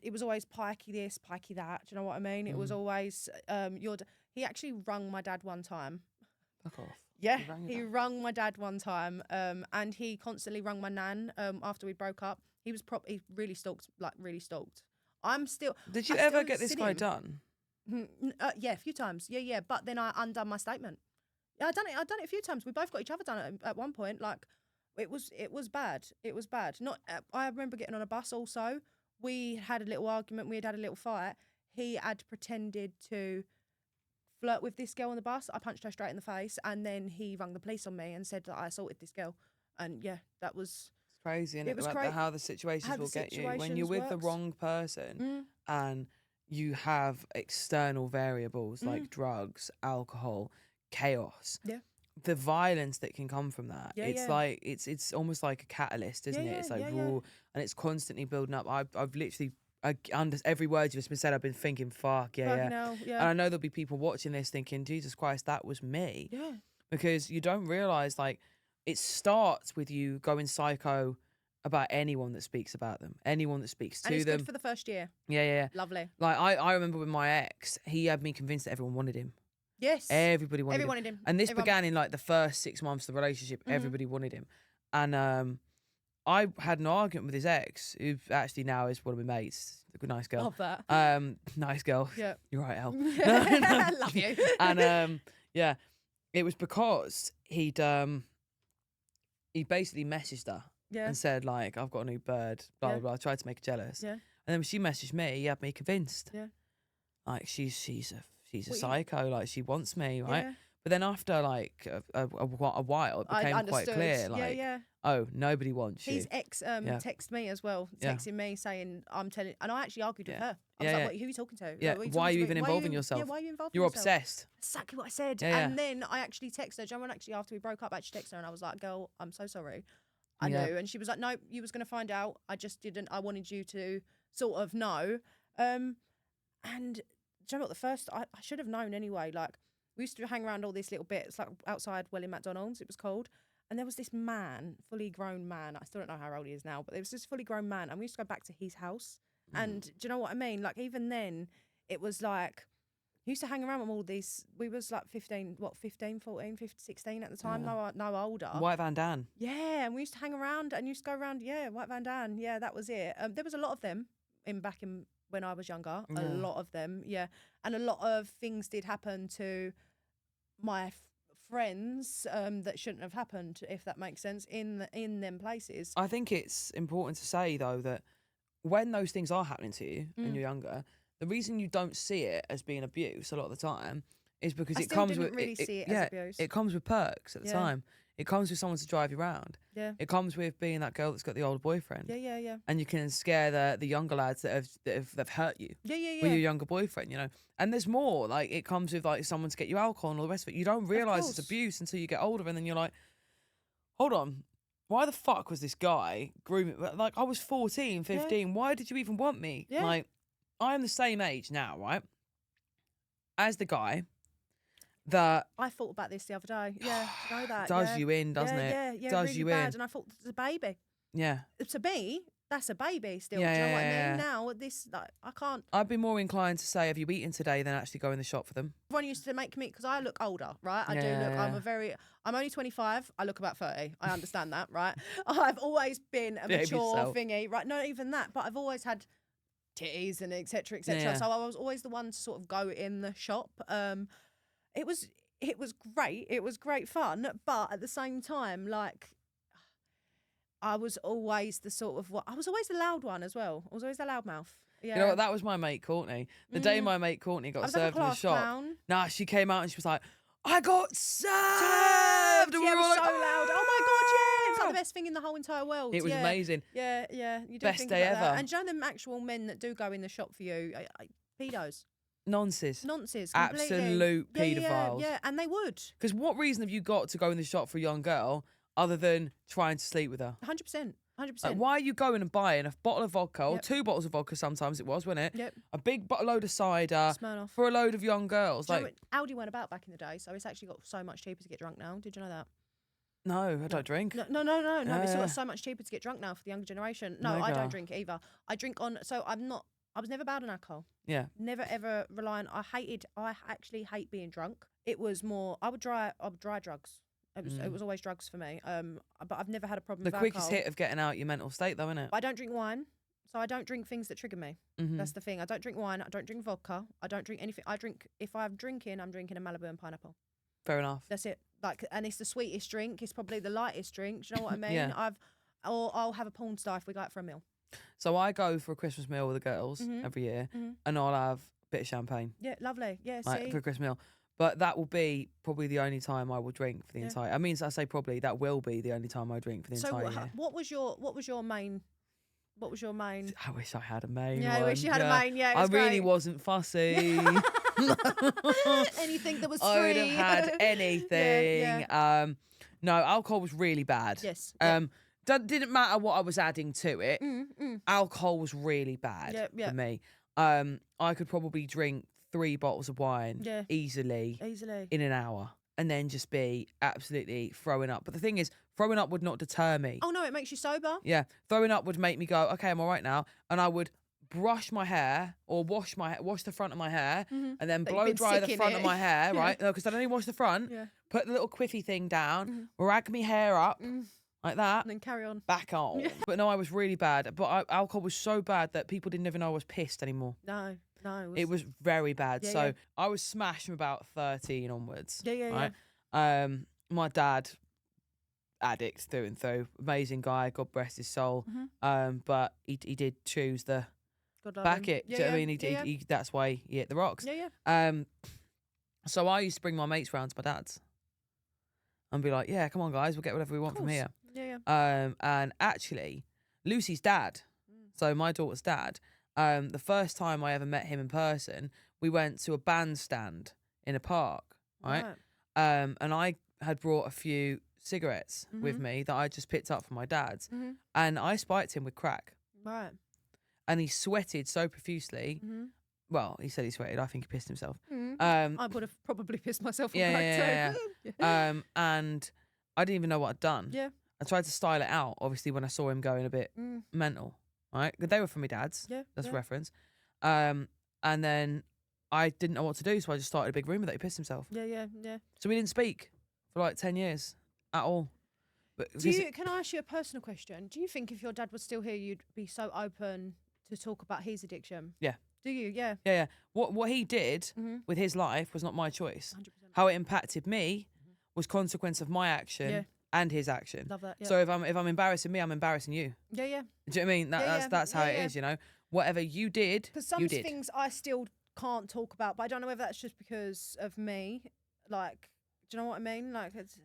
S2: It was always pikey this, pikey that. Do you know what I mean? It was always he actually rung my dad one time.
S1: Fuck off.
S2: Yeah, he rung my dad one time, and he constantly rung my nan after we broke up. He was he really stalked, like really stalked. I'm still.
S1: Did you
S2: I
S1: ever
S2: still
S1: get this
S2: see
S1: guy
S2: him.
S1: done?
S2: Yeah, a few times. Yeah. But then I undone my statement. Yeah, I've done it a few times. We both got each other done at one point. Like, it was bad. It was bad. Not. I remember getting on a bus. Also, we had a little argument. We had a little fight. He had pretended to flirt with this girl on the bus. I punched her straight in the face, and then he rang the police on me and said that I assaulted this girl. And yeah, that was.
S1: It's crazy, isn't it?
S2: was
S1: Like
S2: crazy.
S1: how the situations
S2: How the
S1: will get you when you're with the
S2: situations
S1: wrong person
S2: Mm.
S1: and you have external variables like drugs, alcohol, chaos.
S2: Yeah.
S1: The violence that can come from that.
S2: Yeah,
S1: it's
S2: yeah.
S1: like it's almost like a catalyst, isn't it? It's like raw and it's constantly building up. I've literally under every word you've been said, I've been thinking, fuck, yeah.
S2: Fucking hell, yeah.
S1: And I know there'll be people watching this thinking, Jesus Christ, that was me.
S2: Yeah.
S1: Because you don't realise, like, it starts with you going psycho about anyone that speaks about them, anyone that speaks
S2: And
S1: to
S2: it's
S1: them.
S2: good for the first year.
S1: Yeah.
S2: Lovely.
S1: Like, I remember with my ex, he had me convinced that everyone wanted him.
S2: Yes.
S1: Everybody wanted
S2: Everyone
S1: him.
S2: wanted him.
S1: And this
S2: Everyone.
S1: began in, like, the first 6 months of the relationship. Everybody wanted him. And I had an argument with his ex, who actually now is one of my mates. A nice girl.
S2: Love that.
S1: Nice girl.
S2: Yeah.
S1: You're right, Elle.
S2: Love you.
S1: And yeah, it was because he basically messaged her and said, like, I've got a new bird, blah blah blah. I tried to make her jealous.
S2: Yeah.
S1: And then when she messaged me, he had me convinced.
S2: Yeah.
S1: Like she's a psycho, like she wants me, right?
S2: Yeah.
S1: But then after like a while, it
S2: I
S1: became quite
S2: understood.
S1: clear, like, oh, nobody wants you.
S2: His ex texted me as well, texting me saying, I'm telling, and I actually argued with her. I was like, who are you talking to?
S1: Yeah,
S2: Like,
S1: why are you
S2: talking to
S1: even
S2: me?
S1: involving yourself?
S2: Yeah, why are you involving
S1: You're
S2: yourself?
S1: obsessed.
S2: Exactly what I said.
S1: Yeah,
S2: and then I actually texted her. Joanne actually, after we broke up, I actually texted her and I was like, girl, I'm so sorry. I knew. And she was like, no, you was going to find out. I just didn't. I wanted you to sort of know. And do you know what? The first, I should have known anyway. Like, we used to hang around all these little bits, like outside Welling McDonald's, it was called. And there was this man, fully grown man. I still don't know how old he is now, but there was this fully grown man. And we used to go back to his house. And do you know what I mean? Like, even then, it was like, he used to hang around with all these, we was like 15, 14, 15, 16 at the time, no older.
S1: White Van Dan.
S2: Yeah, and we used to hang around and used to go around, White Van Dan. Yeah, that was it. There was a lot of them back in when I was younger. A lot of them, yeah. And a lot of things did happen to my friends that shouldn't have happened, if that makes sense, in them places.
S1: I think it's important to say though that when those things are happening to you and you're younger, the reason you don't see it as being abuse a lot of the time is because
S2: I
S1: it
S2: still
S1: comes
S2: didn't
S1: with
S2: really see it as abuse.
S1: It comes with perks at the time. It comes with someone to drive you around.
S2: Yeah.
S1: It comes with being that girl that's got the older boyfriend.
S2: Yeah.
S1: And you can scare the younger lads that have hurt you.
S2: Yeah.
S1: With your younger boyfriend, you know. And there's more. Like, it comes with like someone to get you alcohol and all the rest of it. You don't realise it's abuse until you get older, and then you're like, hold on, why the fuck was this guy grooming? Like, I was 14, 15. Why did you even want me?
S2: Yeah.
S1: Like, I'm the same age now, right? As the guy that
S2: I thought about this the other day. Yeah, do you know that?
S1: does
S2: yeah.
S1: you in, doesn't it?
S2: Yeah,
S1: Does
S2: really
S1: you
S2: bad.
S1: in.
S2: And I thought, it's a baby.
S1: Yeah.
S2: To me, that's a baby still.
S1: Yeah,
S2: do you know what I
S1: yeah.
S2: mean? Now, this, like, I can't.
S1: I'd be more inclined to say, have you eaten today, than actually go in the shop for them.
S2: Everyone used to make me, because I look older, right? I do look,
S1: Yeah.
S2: I'm only 25. I look about 30. I understand that, right? I've always been a
S1: Behave
S2: mature
S1: yourself.
S2: thingy, right? Not even that, but I've always had titties and etc.
S1: Yeah.
S2: So I was always the one to sort of go in the shop. It was great. It was great fun, but at the same time, like, I was always the sort of I was always the loud one as well. I was always the loud mouth. Yeah.
S1: You know what? That was my mate Courtney. The day my mate Courtney
S2: I
S1: got
S2: was like a
S1: served in the
S2: class
S1: shop.
S2: clown.
S1: Nah, she came out and she was like, I got served. And we
S2: Yeah, it
S1: were
S2: was
S1: all
S2: so
S1: like,
S2: loud. Oh my god, yeah! It's like
S1: "Ah!"
S2: the best thing in the whole entire world.
S1: It was
S2: yeah.
S1: amazing.
S2: Yeah, yeah. You do
S1: Best
S2: think
S1: day
S2: about that.
S1: ever.
S2: And do you know them actual men that do go in the shop for you? Pedos.
S1: Nonsense.
S2: Nonsense. Completely.
S1: Absolute
S2: Yeah,
S1: paedophiles.
S2: yeah, and they would.
S1: Because what reason have you got to go in the shop for a young girl other than trying to sleep with her?
S2: 100%. 100%.
S1: Like, why are you going and buying a bottle of vodka, or
S2: Yep.
S1: 2 bottles of vodka sometimes it was, wasn't it?
S2: Yep.
S1: A big load of cider
S2: Smirnoff.
S1: for a load of young girls.
S2: Do you know
S1: Like,
S2: what Aldi weren't about back in the day, so it's actually got so much cheaper to get drunk now. Did you know that?
S1: no, I don't drink.
S2: No. It's
S1: Yeah.
S2: got so much cheaper to get drunk now for the younger generation. No,
S1: My
S2: I
S1: God.
S2: don't drink either. I drink on. So I was never bad on alcohol.
S1: Yeah.
S2: Never ever reliant. I actually hate being drunk. It was more. I would dry drugs. It was always drugs for me. But I've never had a problem
S1: The
S2: with
S1: quickest
S2: alcohol.
S1: hit of getting out your mental state, though, isn't it?
S2: I don't drink wine, so I don't drink things that trigger me.
S1: Mm-hmm.
S2: That's the thing. I don't drink wine. I don't drink vodka. I don't drink anything. If I'm drinking a Malibu and pineapple.
S1: Fair enough.
S2: That's it. Like, and it's the sweetest drink. It's probably the lightest drink. Do you know what I mean?
S1: Yeah.
S2: I'll have a porn star if we go out for a meal.
S1: So I go for a Christmas meal with the girls every year, and I'll have a bit of champagne
S2: Yeah, lovely. Yeah,
S1: like,
S2: see.
S1: for a Christmas meal. But that will be probably the only time I will drink for the entire. I mean, I say probably, that will be the only time I drink for the
S2: So
S1: entire year.
S2: what was your main? What was your main?
S1: I wish I had a main.
S2: Yeah, I wish you
S1: one.
S2: had a main. Yeah, it
S1: I
S2: was
S1: really
S2: great.
S1: wasn't fussy.
S2: Anything that was free.
S1: I would have had anything.
S2: Yeah.
S1: No, alcohol was really bad.
S2: Yes.
S1: Didn't matter what I was adding to it. Alcohol was really bad for me. I could probably drink 3 bottles of wine easily in an hour, and then just be absolutely throwing up. But the thing is, throwing up would not deter me.
S2: Oh no, it makes you sober.
S1: Yeah, throwing up would make me go, okay, I'm all right now, and I would brush my hair or wash the front of my hair, and then
S2: But you've
S1: blow
S2: been
S1: dry the
S2: sick in
S1: front
S2: it.
S1: of my hair, right? No, because I'd only wash the front.
S2: Yeah.
S1: Put the little quiffy thing down, rag me hair up like that.
S2: And then carry on.
S1: Back on. But no, I was really bad. But alcohol was so bad that people didn't even know I was pissed anymore.
S2: No.
S1: It was very bad.
S2: Yeah,
S1: so
S2: yeah.
S1: I was smashed from about 13 onwards.
S2: Yeah.
S1: Right? My dad, addict through and through. Amazing guy, God bless his soul. But he did choose the
S2: God love
S1: back
S2: him.
S1: it. Do you know what I mean? He that's why he hit the rocks.
S2: Yeah.
S1: So I used to bring my mates round to my dad's and be like, yeah, come on guys, we'll get whatever we want from here.
S2: Yeah.
S1: And actually, Lucy's dad, so my daughter's dad, the first time I ever met him in person, we went to a bandstand in a park, right? And I had brought a few cigarettes with me that I just picked up from my dad's, and I spiked him with crack.
S2: Right.
S1: And he sweated so profusely. Well, he said he sweated. I think he pissed himself.
S2: I would have probably pissed myself on
S1: Yeah. And I didn't even know what I'd done.
S2: Yeah.
S1: I tried to style it out, obviously, when I saw him going a bit mental, right? They were from my dad's.
S2: Yeah.
S1: That's
S2: yeah.
S1: a reference. And then I didn't know what to do, so I just started a big rumour that he pissed himself.
S2: Yeah.
S1: So we didn't speak for like 10 years at all. But
S2: Can I ask you a personal question? Do you think if your dad was still here, you'd be so open to talk about his addiction?
S1: Yeah.
S2: Do you? Yeah.
S1: Yeah. What he did with his life was not my choice.
S2: 100%.
S1: How it impacted me was consequence of my action and his action.
S2: Love that. Yeah.
S1: So if I'm embarrassing me, I'm embarrassing you.
S2: Yeah.
S1: Do you know what I mean? That's how it is. You know, whatever you did,
S2: Because some
S1: you did.
S2: things I still can't talk about, but I don't know whether that's just because of me. Like, do you know what I mean? Like, it's,
S1: You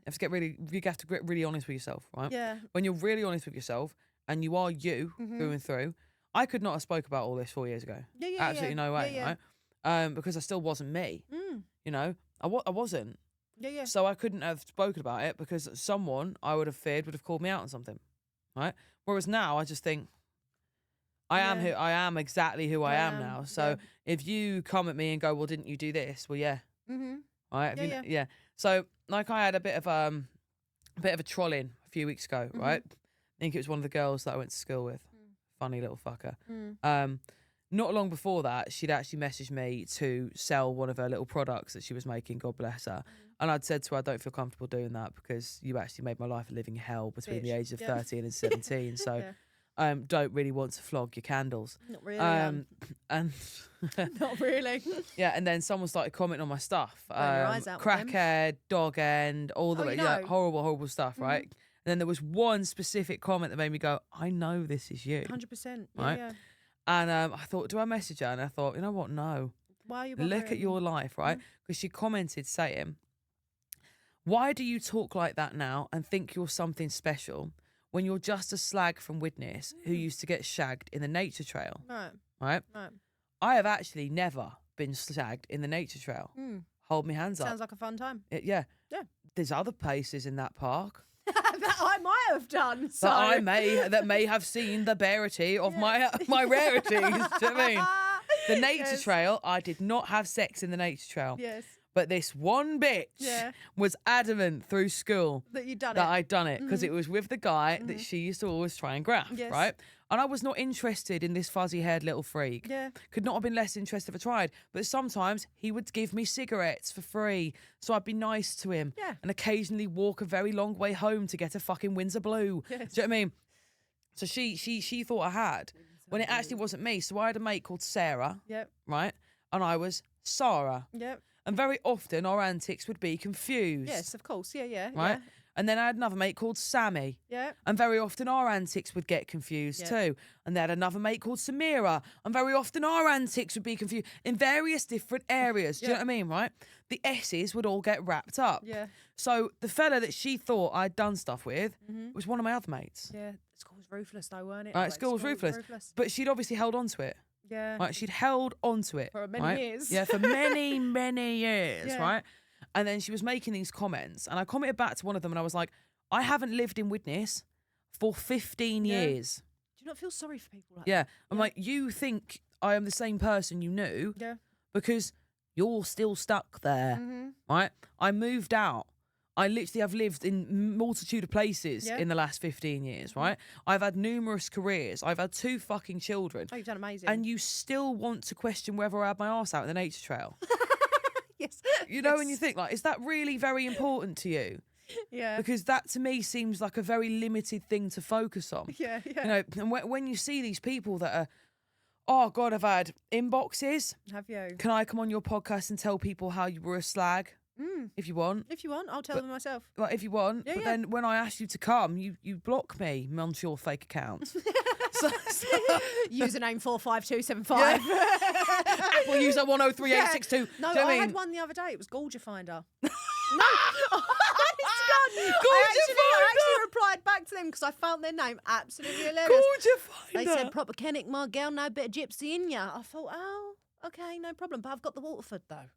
S1: have to get really honest with yourself, right?
S2: yeah.
S1: When you're really honest with yourself and you are you through and through, I could not have spoke about all this 4 years ago.
S2: Yeah.
S1: Absolutely no way, right? Because I still wasn't me. You know, I wasn't.
S2: Yeah.
S1: So I couldn't have spoken about it because someone I would have feared would have called me out on something, right? Whereas now I just think I am exactly who I am now. So if you come at me and go, well, didn't you do this? Well, yeah. right?
S2: Yeah,
S1: Yeah. So like I had a bit of a trolling a few weeks ago, right? I think it was one of the girls that I went to school with. Funny little fucker. Not long before that, she'd actually messaged me to sell one of her little products that she was making, God bless her. And I'd said to her, I don't feel comfortable doing that because you actually made my life a living hell between the age of 13 and 17. So don't really want to flog your candles.
S2: Not really.
S1: And
S2: Not really.
S1: yeah, and then someone started commenting on my stuff.
S2: Burn your eyes out with them.
S1: Crackhead, dog end, all the
S2: Oh,
S1: way.
S2: you
S1: Yeah,
S2: know.
S1: horrible stuff, right? And then there was one specific comment that made me go, I know this is you.
S2: 100%.
S1: Right?
S2: Yeah.
S1: And I thought, do I message her? And I thought, you know what? No.
S2: Why are you
S1: Look at
S2: bothering?
S1: your life, right? Because she commented saying, why do you talk like that now and think you're something special when you're just a slag from Widnes who used to get shagged in the nature trail?
S2: Right.
S1: Right?
S2: Right.
S1: I have actually never been shagged in the nature trail. Hold my hands up.
S2: Sounds like a fun time.
S1: Yeah.
S2: Yeah.
S1: There's other places in that park
S2: That I might have done. So.
S1: that may have seen the rarity of my rarities. Do you know what I mean? The nature trail, I did not have sex in the nature trail.
S2: Yes.
S1: But this one bitch was adamant through school
S2: That you'd done
S1: that
S2: it.
S1: I'd done it because it was with the guy that she used to always try and graft,
S2: Yes.
S1: right? And I was not interested in this fuzzy-haired little freak.
S2: Yeah.
S1: Could not have been less interested if I tried. But sometimes he would give me cigarettes for free, so I'd be nice to him.
S2: Yeah.
S1: And occasionally walk a very long way home to get a fucking Windsor Blue.
S2: Yes.
S1: Do you know what I mean? So she thought I had, when it actually wasn't me. So I had a mate called Sara,
S2: Yep.
S1: right? And I was Sara.
S2: Yep.
S1: And very often our antics would be confused.
S2: Yes, of course. Yeah.
S1: Right? And then I had another mate called Sammy.
S2: Yeah.
S1: And very often our antics would get confused too. And they had another mate called Samira. And very often our antics would be confused in various different areas. Do you know what I mean, right? The S's would all get wrapped up.
S2: Yeah.
S1: So the fella that she thought I'd done stuff with was one of my other mates.
S2: Yeah. School was ruthless though, weren't it?
S1: Right,
S2: Like,
S1: school was ruthless. But she'd obviously held on to it.
S2: Yeah.
S1: Right, she'd held on to it.
S2: For many
S1: right?
S2: years.
S1: Yeah, for many, many years,
S2: Yeah.
S1: right? And then she was making these comments, and I commented back to one of them, and I was like, I haven't lived in Widnes for 15
S2: Yeah.
S1: years.
S2: Do you not feel sorry for people like
S1: Yeah.
S2: that?
S1: I'm like, you think I am the same person you knew
S2: Yeah.
S1: because you're still stuck there, right? I moved out. I literally have lived in multitude of places
S2: Yeah.
S1: in the last 15 years, right? I've had numerous careers. I've had 2 fucking children.
S2: Oh, you've done amazing.
S1: And you still want to question whether I had my arse out in the nature trail.
S2: yes.
S1: You know, and you think, like, is that really very important to you?
S2: Yeah.
S1: Because that to me seems like a very limited thing to focus on.
S2: Yeah.
S1: You know, and when you see these people that are, oh God, I've had inboxes.
S2: Have you?
S1: Can I come on your podcast and tell people how you were a slag? If you want.
S2: If you want, I'll tell them myself.
S1: Like, if you want.
S2: Yeah,
S1: but
S2: yeah.
S1: then when I ask you to come, you block me onto your fake account. so,
S2: Username 45275.
S1: Apple user 103862.
S2: No,
S1: Do you know what
S2: I
S1: mean?
S2: had one the other day. It was Gorgia Finder.
S1: Gorgia
S2: I actually replied back to them because I found their name absolutely hilarious.
S1: Gorgia
S2: They
S1: Finder.
S2: said, proper Kennick, my girl, no bit of gypsy in ya. I thought, oh, okay, no problem. But I've got the Waterford, though.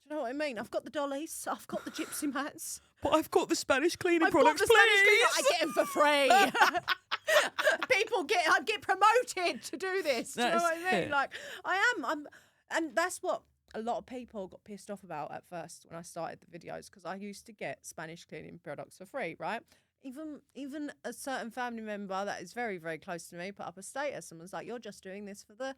S2: Do you know what I mean? I've got the dollies. I've got the gypsy mats.
S1: But I've got the Spanish cleaning
S2: I've
S1: products,
S2: got the Spanish
S1: please.
S2: cleaner. I get them for free. I get promoted to do this. Do you know
S1: That's
S2: what I mean?
S1: it.
S2: Like, and that's what a lot of people got pissed off about at first when I started the videos, because I used to get Spanish cleaning products for free, right? Even a certain family member that is very, very close to me put up a status and was like, you're just doing this for the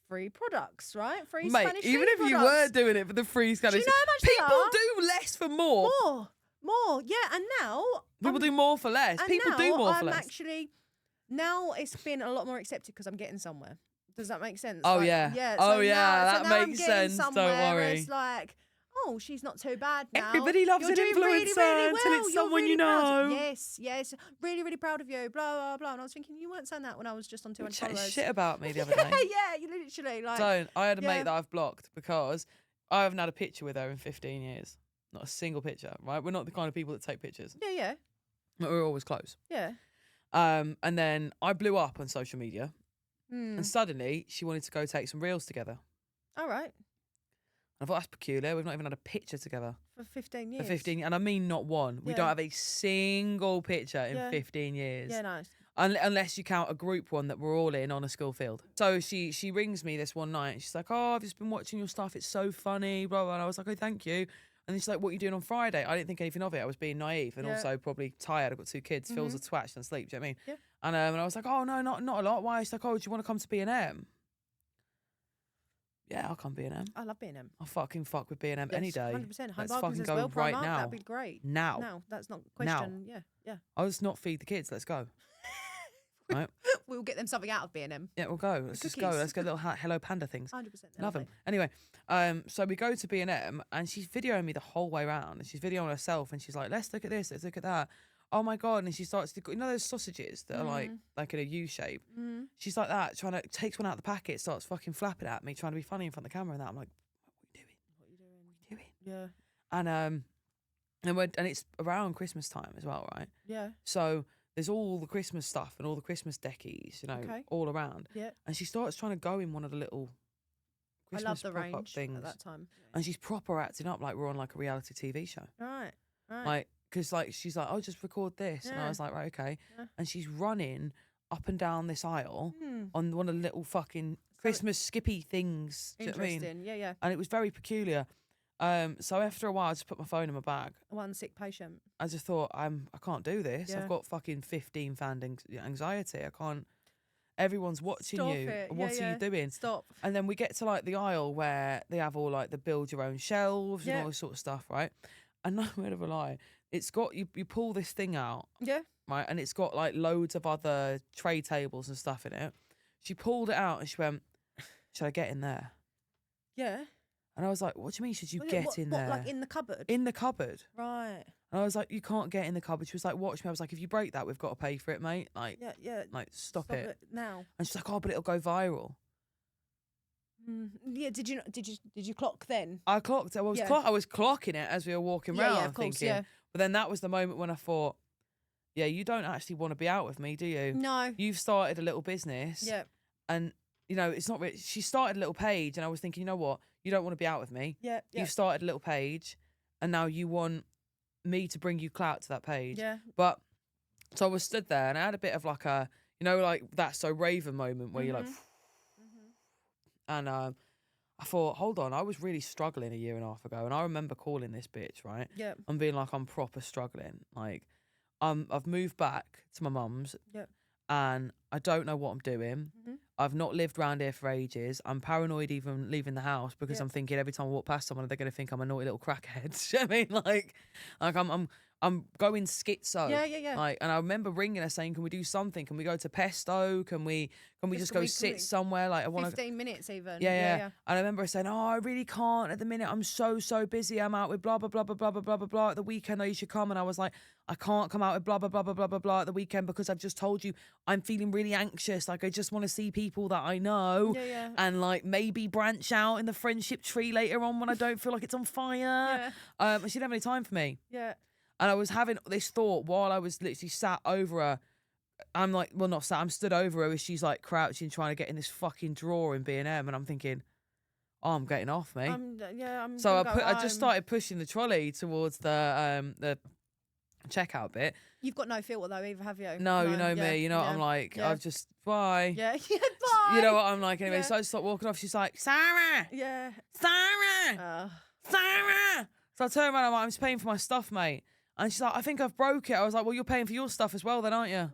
S2: free products, right? Free
S1: Mate,
S2: Spanish
S1: even
S2: cleaning
S1: if you
S2: products.
S1: were doing it for the free Spanish,
S2: know how much they
S1: people
S2: are?
S1: do less for more.
S2: More, yeah. And now
S1: People do more for less.
S2: and
S1: People
S2: now
S1: do more for
S2: I'm
S1: less.
S2: actually now it's been a lot more accepted because I'm getting somewhere. Does that make sense?
S1: Oh,
S2: Like,
S1: yeah.
S2: yeah.
S1: Oh,
S2: so
S1: yeah,
S2: now,
S1: that
S2: so now I'm
S1: makes
S2: getting
S1: sense, don't
S2: somewhere where
S1: worry.
S2: It's like, oh, she's not too bad now.
S1: Everybody loves
S2: You're
S1: an
S2: doing really,
S1: influencer
S2: really
S1: until
S2: well.
S1: it's
S2: You're
S1: someone
S2: really
S1: you
S2: proud.
S1: know.
S2: Yes. Really, really proud of you. Blah blah blah. And I was thinking, you weren't saying that when I was just on 200
S1: Chatting
S2: followers.
S1: shit about me the other day.
S2: yeah. You literally like.
S1: Don't. I had a
S2: yeah.
S1: mate that I've blocked because I haven't had a picture with her in 15 years. Not a single picture, right? We're not the kind of people that take pictures.
S2: Yeah.
S1: But we're always close.
S2: Yeah.
S1: And then I blew up on social media,
S2: Hmm.
S1: and suddenly she wanted to go take some reels together.
S2: All right.
S1: I thought, that's peculiar. We've not even had a picture together
S2: For 15 years.
S1: for 15, and I mean not one. We
S2: Yeah.
S1: don't have a single picture in
S2: Yeah.
S1: 15 years.
S2: Yeah, nice.
S1: Unless you count a group one that we're all in on a school field. So she rings me this one night and she's like, oh, I've just been watching your stuff. It's so funny, blah, blah. And I was like, oh, thank you. And then she's like, what are you doing on Friday? I didn't think anything of it. I was being naive and also probably tired. I've got 2 kids. Phil's a twat, she doesn't sleep. Do you know what I mean?
S2: Yeah.
S1: And I was like, oh, no, not a lot. Why? She's like, oh, do you want to come to B&M? Yeah, I'll come B&M.
S2: I love B&M.
S1: I'll fucking fuck with B&M any day.
S2: 100%.
S1: Let's
S2: Home
S1: fucking
S2: as
S1: go
S2: well,
S1: right
S2: Primark,
S1: now.
S2: that'd be great.
S1: Now.
S2: No, that's not a question. Yeah.
S1: I'll just not feed the kids. Let's go. Right?
S2: We'll get them something out of B&M.
S1: Yeah, we'll go. Let's just go. Let's get little Hello Panda things.
S2: 100%.
S1: Love them. Anyway, so we go to B&M and she's videoing me the whole way around. And she's videoing herself and she's like, let's look at this. Let's look at that. Oh my God. And she starts to, those sausages that are like in a U shape. She's like that, takes one out of the packet, starts fucking flapping at me, trying to be funny in front of the camera and that. I'm like, what are you doing?
S2: Yeah.
S1: And it's around Christmas time as well, right?
S2: Yeah.
S1: So there's all the Christmas stuff and all the Christmas deckies, all around.
S2: Yeah.
S1: And she starts trying to go in one of the little Christmas
S2: I love the
S1: pop-up
S2: range
S1: things
S2: at that time.
S1: and she's proper acting up like we're on like a reality TV show.
S2: Right.
S1: Like, because like she's like, oh, just record this. And I was like, right, okay.
S2: Yeah.
S1: And she's running up and down this aisle on one of the little fucking Christmas skippy things. Do you know what I mean?
S2: Interesting. Yeah.
S1: And it was very peculiar. So after a while, I just put my phone in my bag.
S2: One sick patient.
S1: I just thought, I can't do this.
S2: Yeah.
S1: I've got fucking 15 fan anxiety. I can't. Everyone's watching
S2: Stop
S1: you.
S2: it.
S1: What are you doing?
S2: Stop.
S1: And then we get to like the aisle where they have all like the build your own shelves and all this sort of stuff, right? And no word of a lie, it's got you pull this thing out,
S2: Yeah.
S1: right? And it's got like loads of other tray tables and stuff in it. She pulled it out and she went, should I get in there?
S2: Yeah.
S1: And I was like, what do you mean, should you get in there?
S2: Like in the cupboard?
S1: In the cupboard.
S2: Right.
S1: And I was like, you can't get in the cupboard. She was like, watch me. I was like, if you break that, we've got to pay for it, mate. Like,
S2: Yeah.
S1: like stop it
S2: now.
S1: And she's like, oh, but it'll go viral.
S2: Yeah. Did you clock then?
S1: I clocked. I was clocking it as we were walking around,
S2: of course,
S1: thinking.
S2: yeah.
S1: But then that was the moment when I thought, yeah, you don't actually want to be out with me, do you?
S2: No.
S1: You've started a little business.
S2: Yeah.
S1: And it's not really. She started a little page, and I was thinking, you know what? You don't want to be out with me.
S2: Yeah.
S1: You've started a little page, and now you want me to bring you clout to that page.
S2: Yeah.
S1: But so I was stood there, and I had a bit of like a, like that So Raven moment where you're like, and I thought, hold on, I was really struggling a year and a half ago, and I remember calling this bitch, right?
S2: Yeah.
S1: And being like, I'm proper struggling. Like, I've moved back to my mum's.
S2: Yeah.
S1: And I don't know what I'm doing. I've not lived around here for ages. I'm paranoid even leaving the house because I'm thinking every time I walk past someone, they're going to think I'm a naughty little crackhead. Do you know what I mean? Like I'm going schizo.
S2: Yeah.
S1: Like, and I remember ringing her saying, can we do something? Can we go to Pesto? Can we just go sit somewhere? Like, I want
S2: 15 minutes even.
S1: Yeah. And I remember her saying, oh, I really can't at the minute. I'm so busy. I'm out with blah, blah, blah, blah, blah, blah, blah, blah, blah. At the weekend, though, you should come. And I was like, I can't come out with blah, blah, blah, blah, blah, blah, blah at the weekend because I've just told you I'm feeling really anxious. Like, I just want to see people that I know.
S2: Yeah.
S1: And like maybe branch out in the friendship tree later on when I don't feel like it's on fire. And she didn't have any time for me.
S2: Yeah.
S1: And I was having this thought while I was literally sat over her. I'm like, well, not sat, I'm stood over her as she's like crouching, trying to get in this fucking drawer in B&M. And I'm thinking, oh, I'm getting off, mate. So I just started pushing the trolley towards the checkout bit.
S2: You've got no filter though either, have you?
S1: No, you know me. You know what I'm like?
S2: Yeah.
S1: I've just, bye.
S2: Yeah, bye.
S1: You know what I'm like anyway.
S2: Yeah.
S1: So I just stopped walking off. She's like, Sarah!
S2: Yeah.
S1: Sarah! Sarah! So I turned around, I'm like, I'm just paying for my stuff, mate. And she's like, I think I've broke it. I was like, well, you're paying for your stuff as well then, aren't you?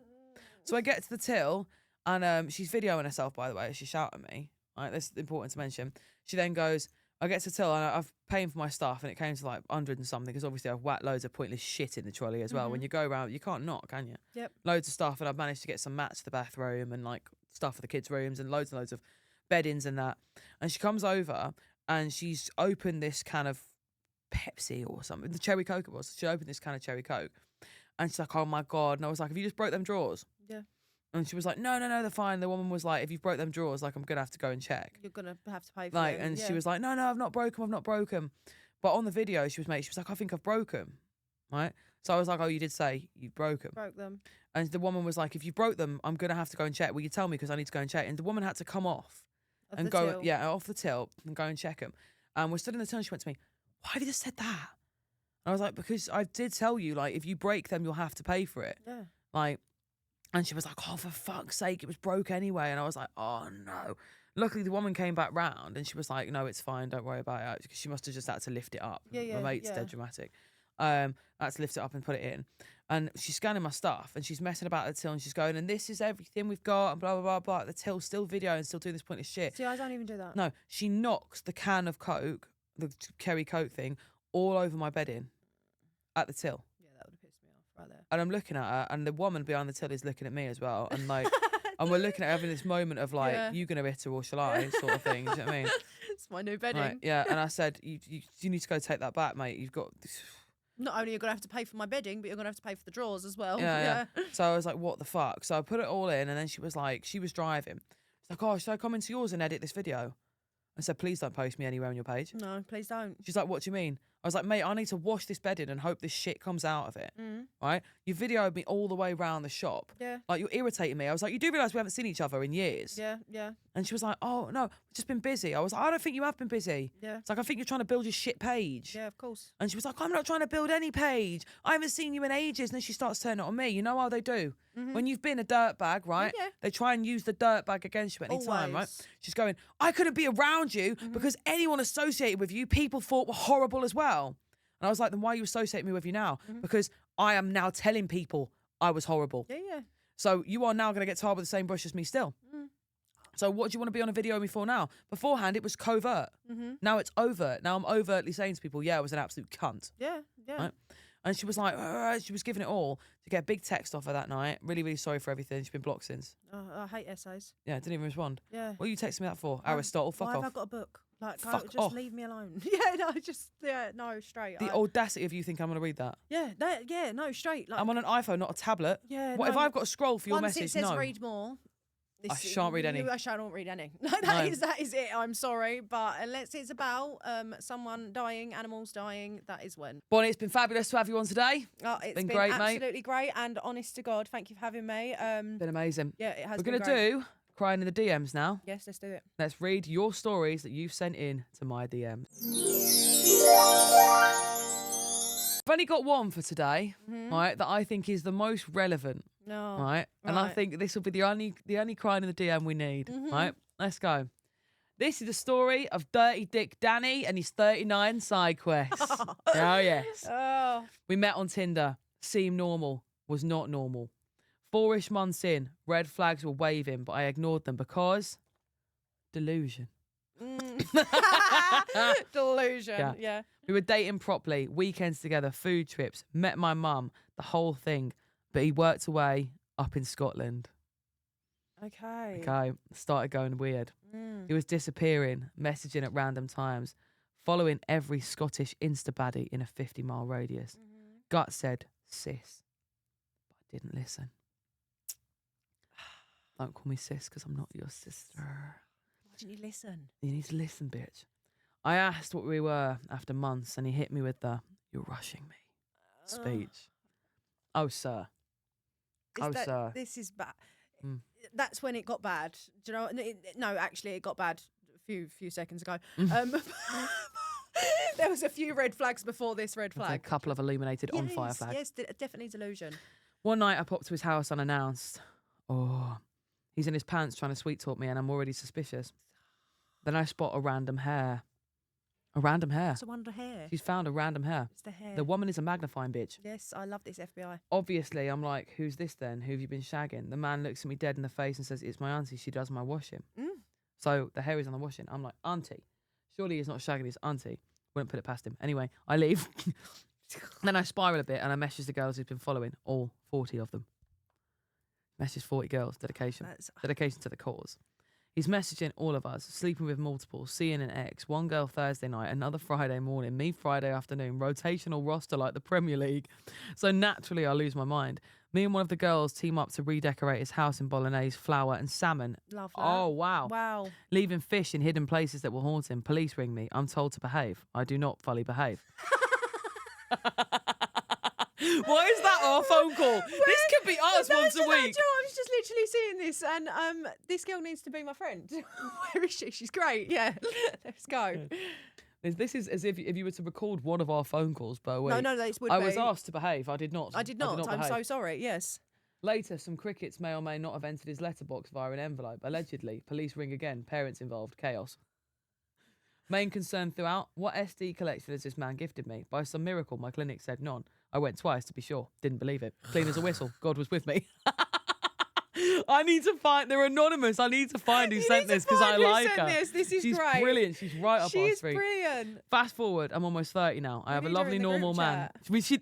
S1: So I get to the till, and she's videoing herself, by the way. She shouted at me. Right, that's important to mention. She then goes, I get to the till, and I've paying for my stuff, and it came to like 100 and something, because obviously I've whacked loads of pointless shit in the trolley as well. When you go around, you can't not, can you?
S2: Yep.
S1: Loads of stuff, and I've managed to get some mats for the bathroom, and like stuff for the kids' rooms, and loads of beddings and that. And she comes over, and she's opened this kind of Pepsi or something, the cherry Coke it was. She opened this kind of cherry Coke, and she's like, oh my God. And I was like, have you just broke them drawers?
S2: Yeah.
S1: And she was like, no, they're fine. The woman was like, if you've broke them drawers, like, I'm gonna have to go and check.
S2: You're gonna have to pay for
S1: like,
S2: it.
S1: and she was like, no, I've not broken. But on the video she was like, I think I've broken. Right. So I was like, oh, you did say you broke them.
S2: Broke them.
S1: And the woman was like, if you broke them, I'm gonna have to go and check. Will you tell me, because I need to go and check? And the woman had to come off and go, off the till and go and check them. And we're stood in the till, and she went to me, why have you just said that? And I was like, because I did tell you, like, if you break them, you'll have to pay for it.
S2: Yeah.
S1: Like, and she was like, oh, for fuck's sake, it was broke anyway. And I was like, oh no. Luckily, the woman came back round and she was like, "No, it's fine. Don't worry about it." Because she must have just had to lift it up.
S2: Yeah,
S1: My mate's dead dramatic. I had to lift it up and put it in. And she's scanning my stuff and she's messing about at the till and she's going, "And this is everything we've got," and blah, blah, blah, blah. At the till, still video and still doing this pointless shit.
S2: See, I don't even do that.
S1: No, she knocks the can of Coke, the Kerry Coke thing, all over my bedding at the till.
S2: Yeah, that would have pissed me off right there.
S1: And I'm looking at her, and the woman behind the till is looking at me as well. And like, and we're looking at having this moment of like, "You gonna hit her or shall I?" sort of thing. Do you know what I mean?
S2: It's my new bedding.
S1: Right, yeah. And I said, you need to go take that back, mate. You've got.
S2: Not only you're going to have to pay for my bedding, but you're going to have to pay for the drawers as well.
S1: Yeah. So I was like, what the fuck? So I put it all in, and then she was driving. She's like, "Oh, should I come into yours and edit this video?" I said, "Please don't post me anywhere on your page."
S2: No, please don't.
S1: She's like, "What do you mean?" I was like, "Mate, I need to wash this bedding and hope this shit comes out of it." Right? You videoed me all the way around the shop.
S2: Yeah.
S1: Like, you're irritating me. I was like, "You do realise we haven't seen each other in years?"
S2: Yeah, yeah.
S1: And she was like, "Oh, no, we've just been busy." I was like, "I don't think you have been busy."
S2: Yeah.
S1: It's like, "I think you're trying to build your shit page."
S2: Yeah, of course.
S1: And she was like, "I'm not trying to build any page. I haven't seen you in ages." And then she starts turning it on me. You know how they do? When you've been a dirtbag, right?
S2: Yeah.
S1: They try and use the dirtbag against you at any time, right?
S2: Always.
S1: She's going, "I couldn't be around you because anyone associated with you, people thought were horrible as well." And I was like, "Then why are you associating me with you now?" Because I am now telling people I was horrible.
S2: Yeah, yeah.
S1: So you are now going to get tarred with the same brush as me still. So what do you want to be on a video with me for now? Beforehand, it was covert. Now it's overt. Now I'm overtly saying to people, "Yeah, I was an absolute cunt."
S2: Yeah, yeah.
S1: Right? And she was like, she was giving it all to get a big text off her that night. Really, really sorry for everything. She's been blocked since.
S2: Oh, I hate essays.
S1: Yeah, didn't even respond.
S2: Yeah.
S1: What are you texting me that for? Aristotle, fuck
S2: Why
S1: off.
S2: have I got a book? Like,
S1: Fuck
S2: just
S1: off.
S2: leave me alone. Yeah, no, no, straight.
S1: The audacity of you think I'm going to read that.
S2: Yeah, no, straight. Like,
S1: I'm on an iPhone, not a tablet.
S2: yeah.
S1: What if
S2: no,
S1: I've got to scroll for your
S2: once
S1: message?
S2: it says
S1: No.
S2: read more.
S1: I shan't read any.
S2: I shan't read any.
S1: No.
S2: that is it. I'm sorry, but unless it's about someone dying, animals dying, that is when.
S1: Bonnie, it's been fabulous to have you on today.
S2: Oh, it's
S1: been
S2: been
S1: great, mate.
S2: absolutely great, and honest to God, thank you for having me.
S1: Been amazing.
S2: Yeah, it has.
S1: We're
S2: been
S1: going to
S2: great.
S1: do crying in the DMs now.
S2: Yes, let's do it.
S1: Let's read your stories that you've sent in to my DMs. I've only got one for today, right, that I think is the most relevant,
S2: No.
S1: right? And I
S2: Right.
S1: think this will be the only crying in the DM we need, right? Let's go. This is the story of Dirty Dick Danny and his 39 side quests. Oh, yes.
S2: Oh.
S1: We met on Tinder. Seemed normal. Was not normal. 4-ish months in, red flags were waving, but I ignored them because delusion.
S2: Delusion. Yeah.
S1: We were dating properly, weekends together, food trips, met my mum, the whole thing. But he worked away up in Scotland.
S2: Okay.
S1: Okay, started going weird. He was disappearing, messaging at random times, following every Scottish Insta baddie in a 50-mile radius. Gut said, "Sis," but I didn't listen. Don't call me sis because I'm not your sister.
S2: Why didn't you listen?
S1: You need to listen, bitch. I asked what we were after months and he hit me with the "you're rushing me" speech. Oh, sir. Sir.
S2: This is bad.
S1: Mm.
S2: That's when it got bad. Do you know? No, actually, it got bad a few seconds ago. There was a few red flags before this red flag.
S1: A couple of illuminated on fire flags.
S2: Yes, definitely delusion.
S1: One night I popped to his house unannounced. Oh, he's in his pants trying to sweet talk me and I'm already suspicious. Then I spot a random hair. A random hair.
S2: It's a wonder hair.
S1: She's found a random hair.
S2: It's the hair.
S1: The woman is a magnifying bitch.
S2: Yes, I love this FBI.
S1: Obviously, I'm like, "Who's this then? Who have you been shagging?" The man looks at me dead in the face and says, "It's my auntie. She does my washing." So the hair is on the washing. I'm like, "Auntie. Surely he's not shagging his auntie." Wouldn't put it past him. Anyway, I leave. Then I spiral a bit and I message the girls he's been following, all 40 of them. Message 40 girls, dedication. Dedication to the cause. He's messaging all of us, sleeping with multiple, seeing an ex, one girl Thursday night, another Friday morning, me Friday afternoon, rotational roster like the Premier League. So naturally I lose my mind. Me and one of the girls team up to redecorate his house in bolognese, flour and salmon.
S2: Love that.
S1: Oh, wow.
S2: Wow.
S1: Leaving fish in hidden places that will haunt him. Police ring me. I'm told to behave. I do not fully behave. Why is that our phone call? This could be us once a week.
S2: I was just literally seeing this, and this girl needs to be my friend. Where is she? She's great. Yeah, let's go.
S1: This is as if you were to record one of our phone calls per week.
S2: No, this would
S1: I
S2: be.
S1: was asked to behave. I did not.
S2: I did not. I'm
S1: behave.
S2: so sorry. Yes.
S1: Later, some crickets may or may not have entered his letterbox via an envelope. Allegedly, police ring again. Parents involved. Chaos. Main concern throughout, what SD collection has this man gifted me? By some miracle, my clinic said none. I went twice to be sure. Didn't believe it. Clean as a whistle. God was with me. I need to find. They're anonymous. I need to find who sent this because I like her.
S2: This is
S1: She's
S2: great.
S1: brilliant. She's right up our
S2: She's
S1: street.
S2: brilliant.
S1: Fast forward. I'm almost 30 now. I have a
S2: need her
S1: lovely
S2: in the group
S1: normal man.
S2: chat.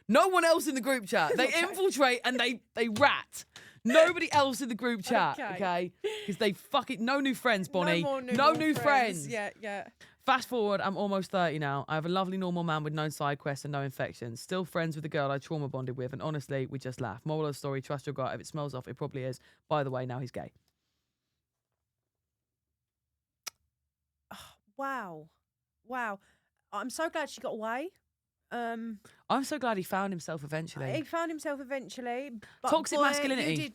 S1: No one else in the group chat. They infiltrate and they rat. Nobody else in the group chat. Okay. Because they fucking no new friends, Bonnie. No new friends.
S2: Yeah.
S1: Fast forward, I'm almost 30 now. I have a lovely normal man with no side quests and no infections. Still friends with the girl I trauma bonded with, and honestly, we just laugh. Moral of the story, trust your gut. If it smells off, it probably is. By the way, now he's gay.
S2: Wow. I'm so glad she got away.
S1: I'm so glad he found himself eventually.
S2: He found himself eventually. But
S1: Toxic
S2: boy,
S1: masculinity.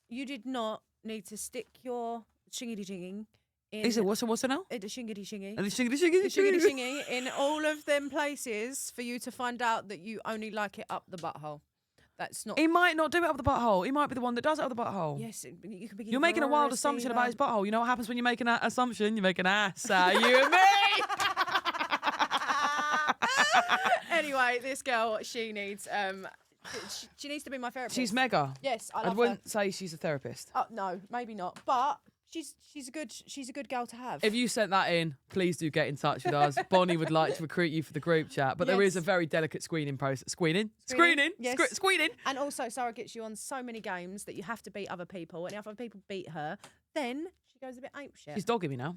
S2: You did not need to stick your shingity-jinging in...
S1: Is it? What's it now?
S2: The shingity-shingy.
S1: The shingity-shingy.
S2: In all of them places for you to find out that you only like it up the butthole. That's not...
S1: He might not do it up the butthole. He might be the one that does it up the butthole.
S2: Yes, you could be...
S1: You're making a wild assumption about his butthole. You know what happens when you make an assumption? You make an ass out of you and me.
S2: Anyway, this girl, she needs... she needs to be my therapist.
S1: She's mega.
S2: Yes, I
S1: I
S2: love her.
S1: wouldn't say she's a therapist.
S2: No, maybe not. But she's a good girl to have.
S1: If you sent that in, please do get in touch with us. Bonnie would like to recruit you for the group chat, but there is a very delicate screening process. Screening?
S2: Yes.
S1: Screening.
S2: And also, Sarah gets you on so many games that you have to beat other people, and if other people beat her, then she goes a bit apeshit.
S1: She's dogging me now.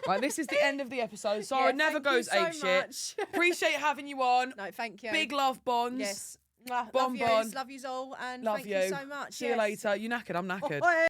S1: Right, this is the end of the episode. Sarah never goes apeshit. Appreciate having you on.
S2: No, thank you.
S1: Big love bonds.
S2: Yes.
S1: Bon
S2: Love
S1: bon.
S2: yous, love yous all, and
S1: Love
S2: thank you so much.
S1: See you later. You knackered? I'm knackered.
S2: Oi.